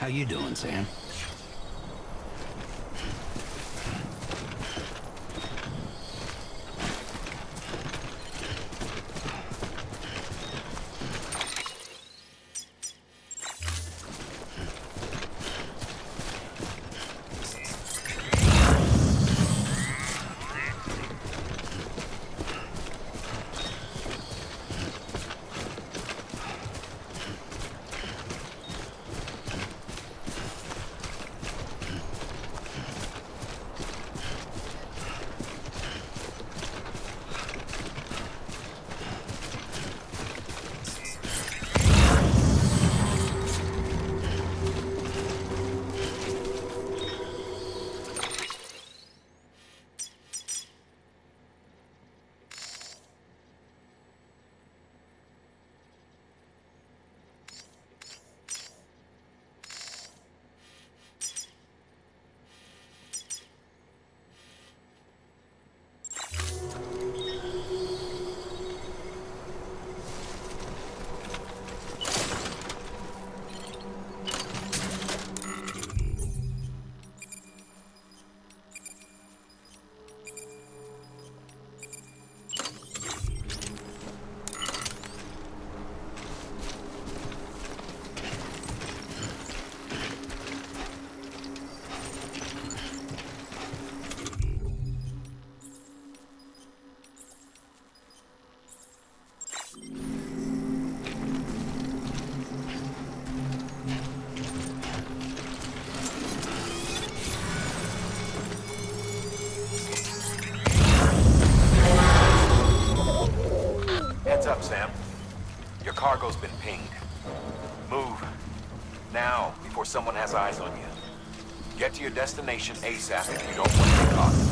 How you doing, Sam? up, Sam? Your cargo's been pinged. Move. Now, before someone has eyes on you. Get to your destination ASAP if you don't want to get caught.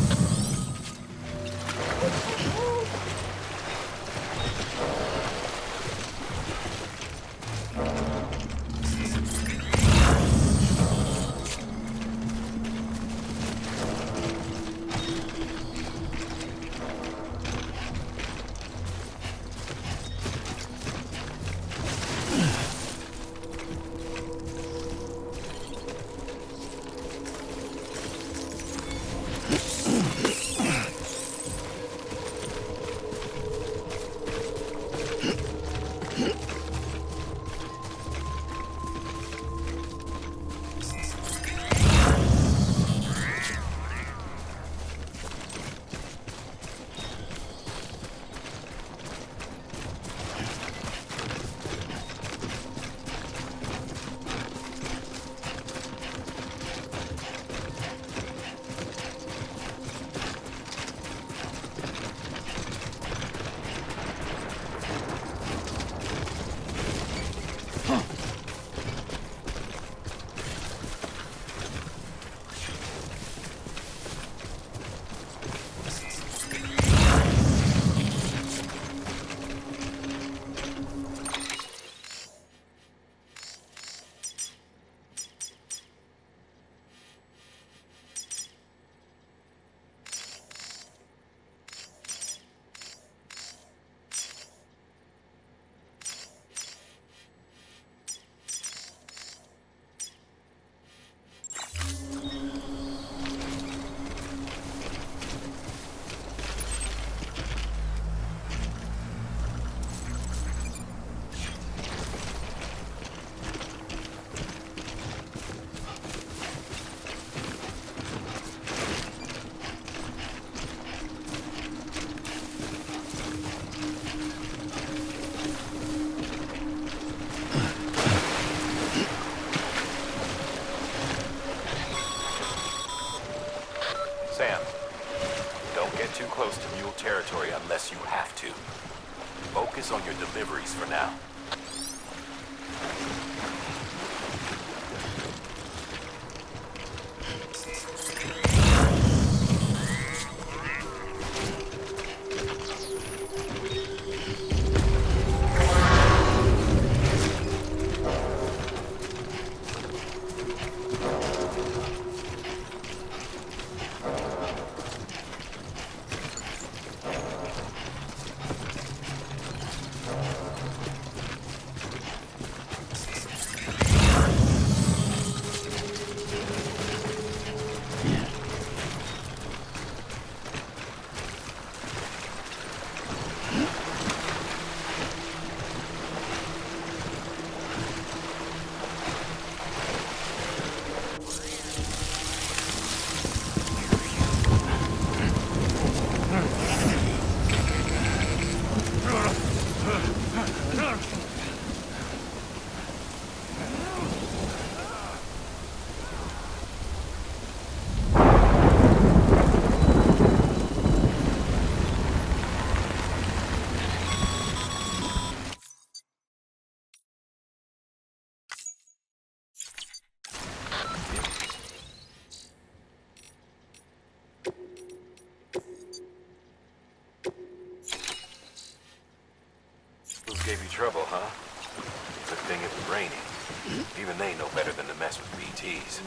Sam, don't get too close to mule territory unless you have to. Focus on your deliveries for now. Gave you trouble, huh? Good thing it was raining. Even they know better than to mess with BTs.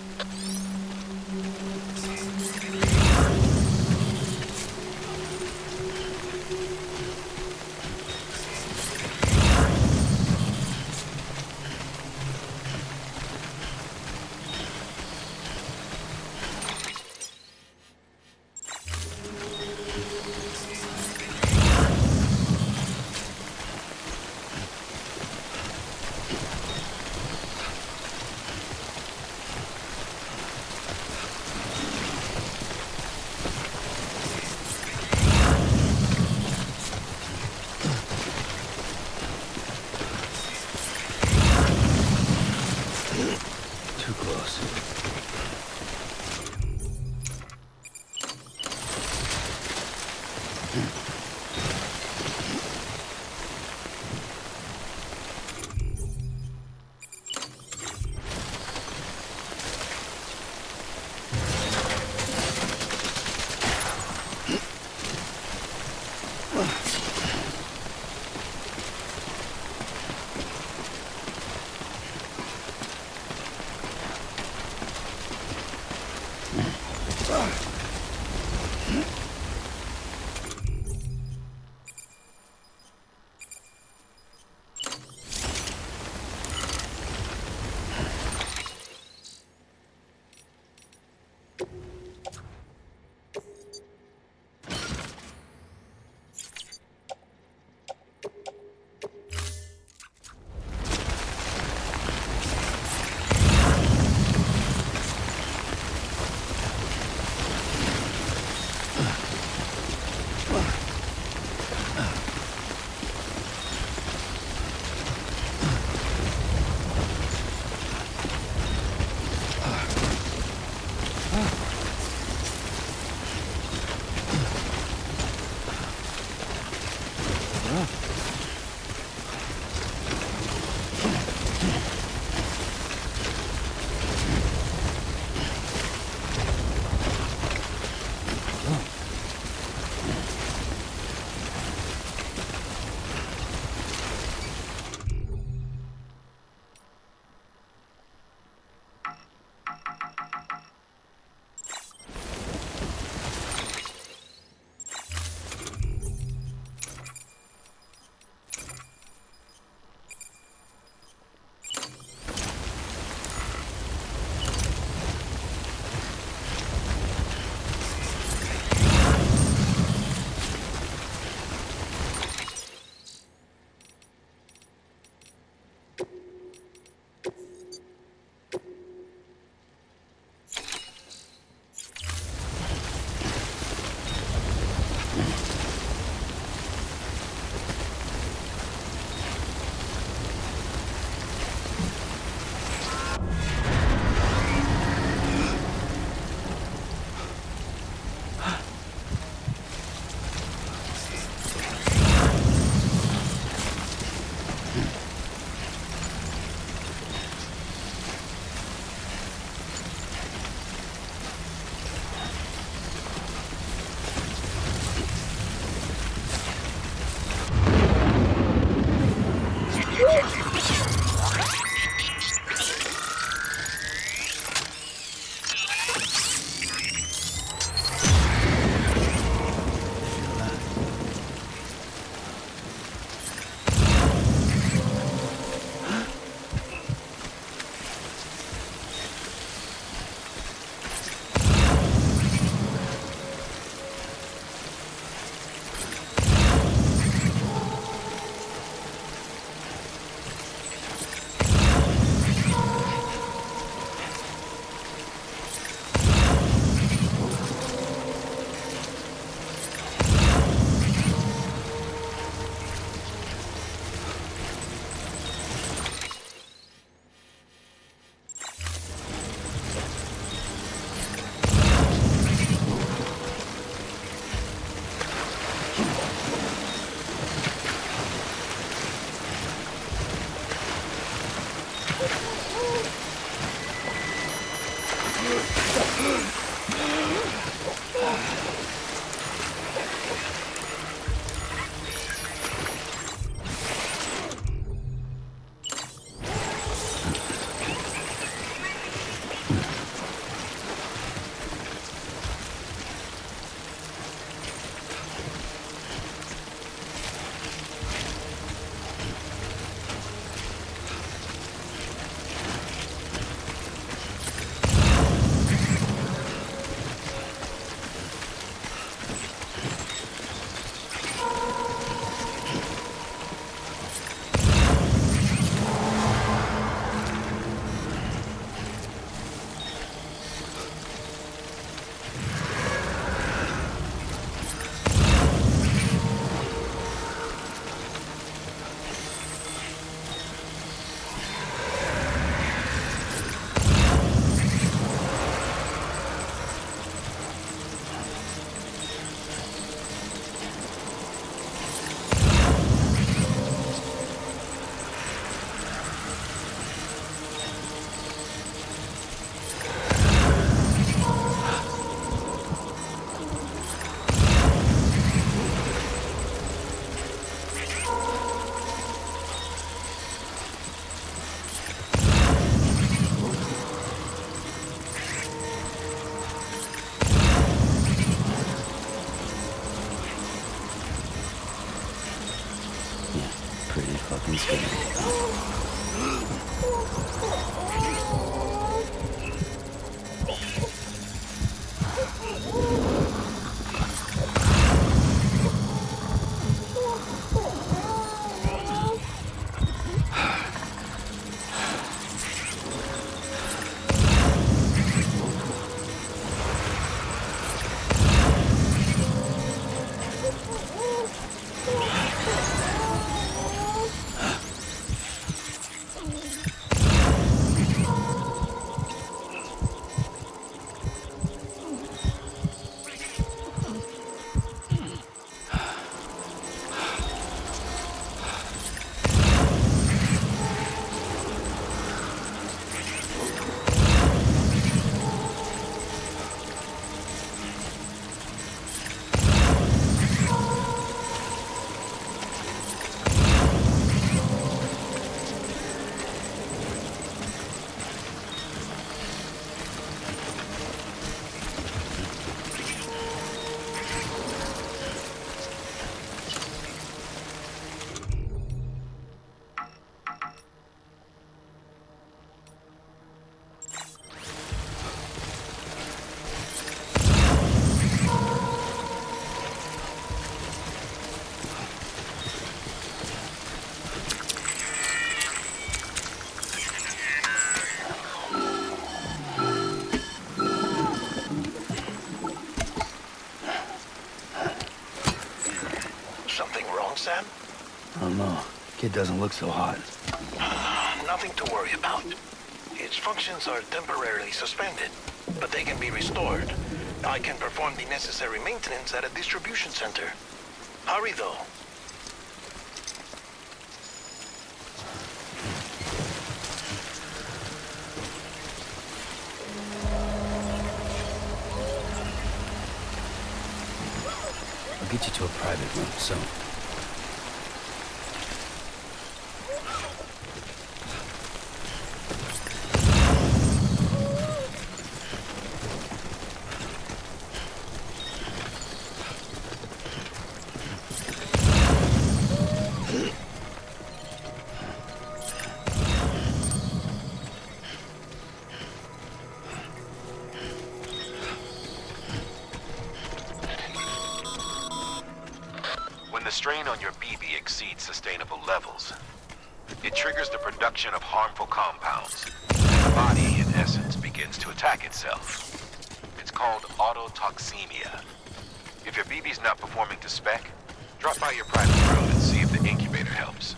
pretty fucking scary. Something wrong, Sam? I don't know. Kid doesn't look so hot. Nothing to worry about. Its functions are temporarily suspended, but they can be restored. I can perform the necessary maintenance at a distribution center. Hurry, though. I'll get you to a private room soon. When the strain on your BB exceeds sustainable levels, it triggers the production of harmful compounds, and the body, in essence, begins to attack itself. It's called autotoxemia. If your BB's not performing to spec, drop by your private room and see if the incubator helps.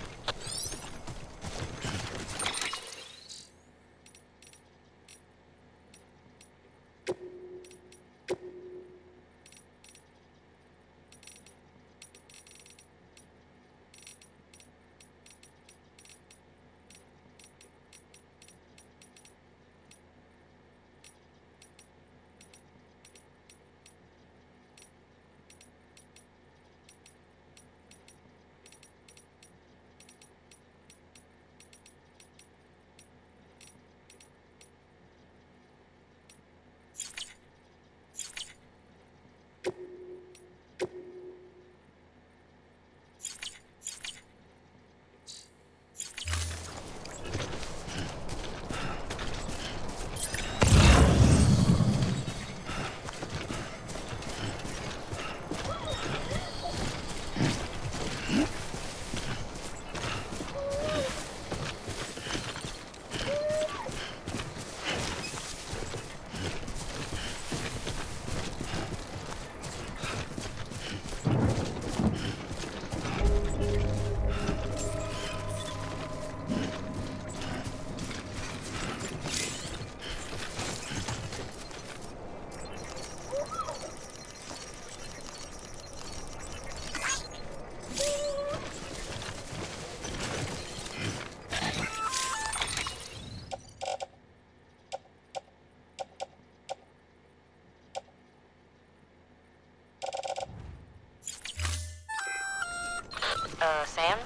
Sam?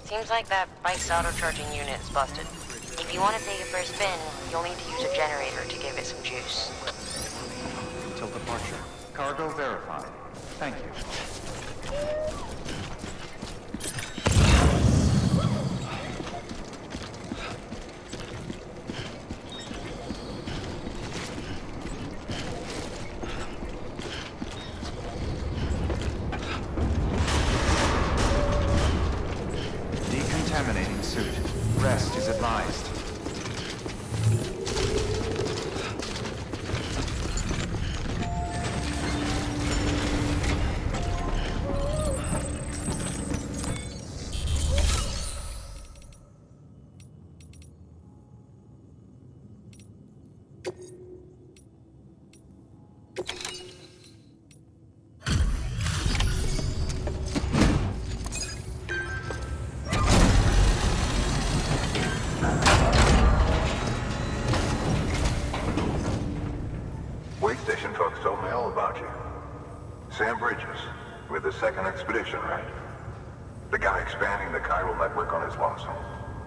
Seems like that bike's auto-charging unit is busted. If you want to take it for a spin, you'll need to use a generator to give it some juice. Till departure. Cargo verified. Thank you. decontaminating suit. Rest is advised. Way station folks told me all about you. Sam Bridges, with the second expedition, right? The guy expanding the chiral network on his lonesome,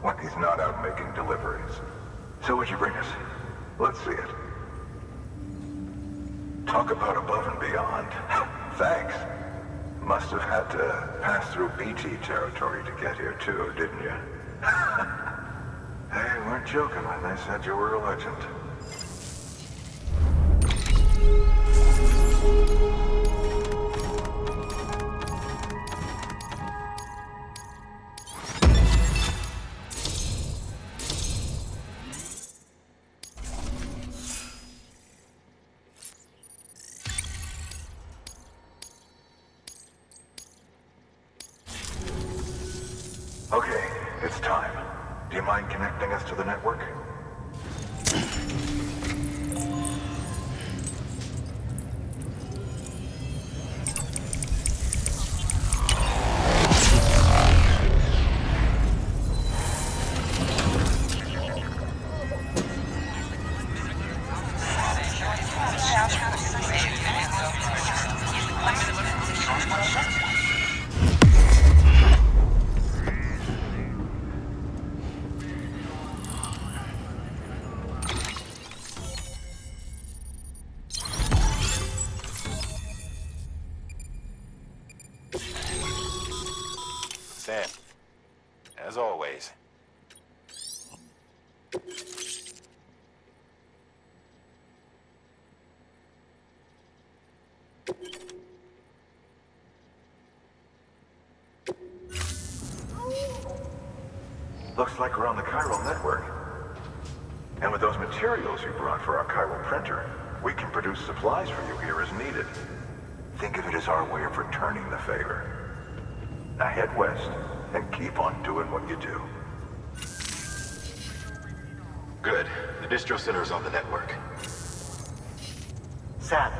when he's not out making deliveries. So what'd you bring us? Let's see it. Talk about above and beyond. Thanks. Must have had to pass through BT territory to get here too, didn't you? They weren't joking when they said you were a legend. Okay, it's time. Do you mind connecting us to the network? Sam, as always. Looks like we're on the chiral network. And with those materials you brought for our chiral printer, we can produce supplies for you here as needed. Think of it as our way of returning the favor. Now head west and keep on doing what you do. Good. The distro center is on the network. Sam,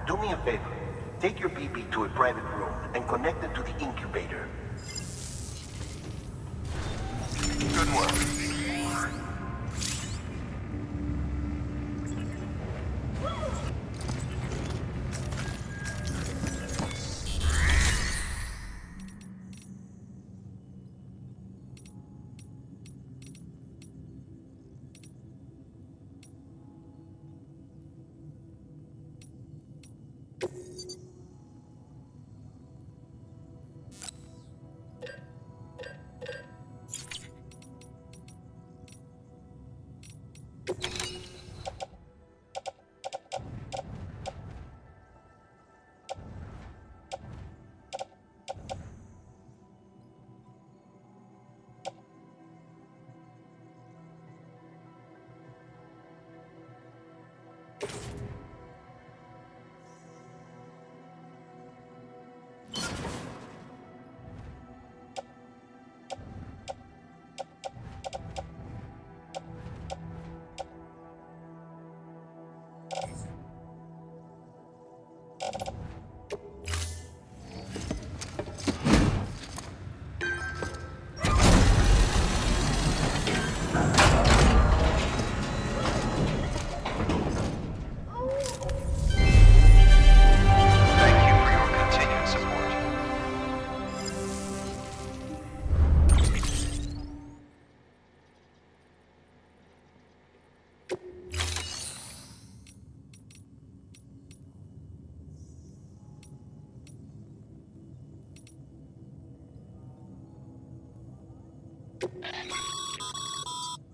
do me a favor. Take your BB to a private room and connect it to the incubator. Good work.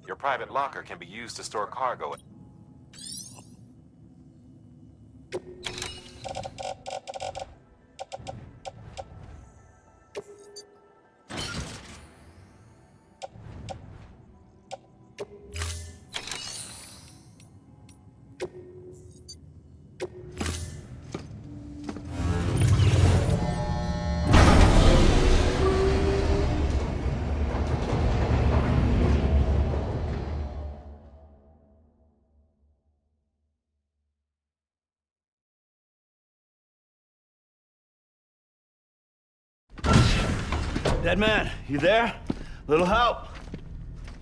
Your private locker can be used to store cargo. Dead man, you there? Little help?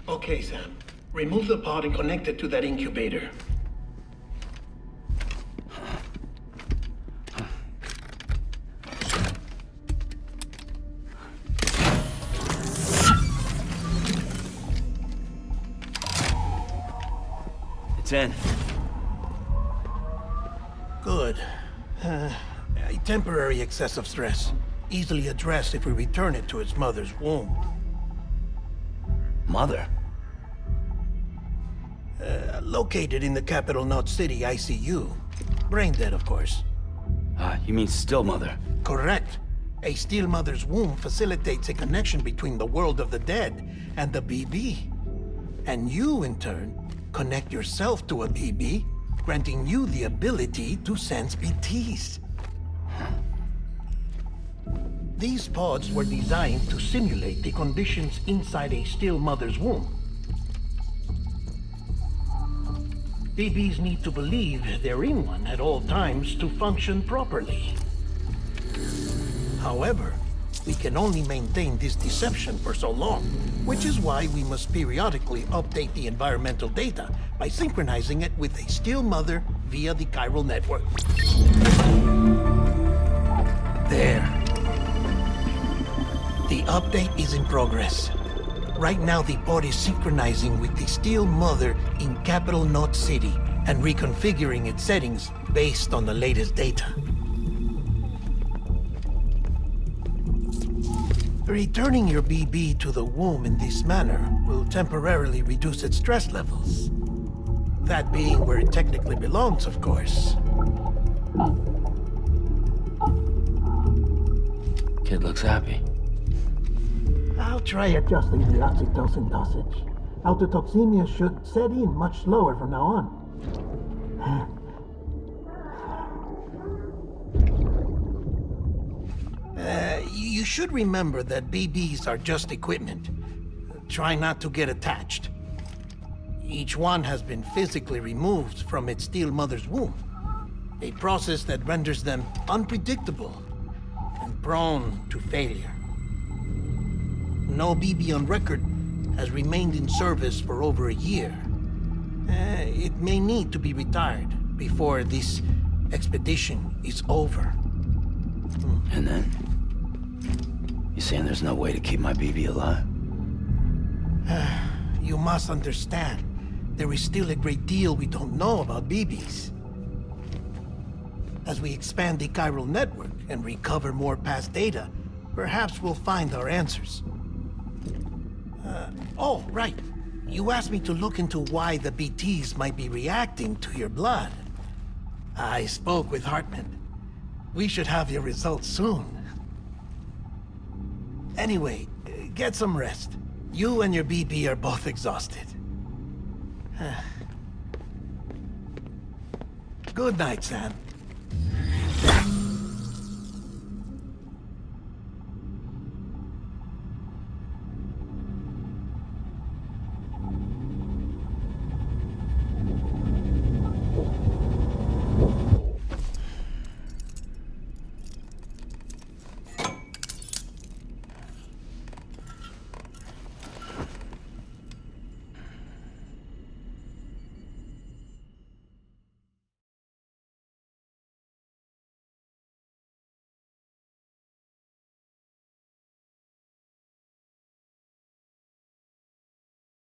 Okay, Sam. Remove the pod and connect it to that incubator. It's in. Good. A temporary excess of stress. Easily addressed if we return it to its mother's womb. Mother? Located in the capital Knot City ICU. Brain dead, of course. You mean still mother? Correct. A still mother's womb facilitates a connection between the world of the dead and the BB. And you, in turn, connect yourself to a BB, granting you the ability to sense BTs. These pods were designed to simulate the conditions inside a still mother's womb. BBs need to believe they're in one at all times to function properly. However, we can only maintain this deception for so long, which is why we must periodically update the environmental data by synchronizing it with a still mother via the chiral network. There. The update is in progress. Right now, the pod is synchronizing with the still mother in capital Knot City and reconfiguring its settings based on the latest data. Returning your BB to the womb in this manner will temporarily reduce its stress levels. That being where it technically belongs, of course. Kid looks happy. I'll try adjusting the oxytocin dosage. Autotoxemia should set in much slower from now on. You should remember that BBs are just equipment. Try not to get attached. Each one has been physically removed from its still mother's womb. A process that renders them unpredictable and prone to failure. No BB on record has remained in service for over a year. It may need to be retired before this expedition is over. And then? You saying there's no way to keep my BB alive? You must understand, there is still a great deal we don't know about BBs. As we expand the chiral network and recover more past data, perhaps we'll find our answers. Oh, right. You asked me to look into why the BTs might be reacting to your blood. I spoke with Hartman. We should have your results soon. Anyway, get some rest. You and your BB are both exhausted. Good night, Sam.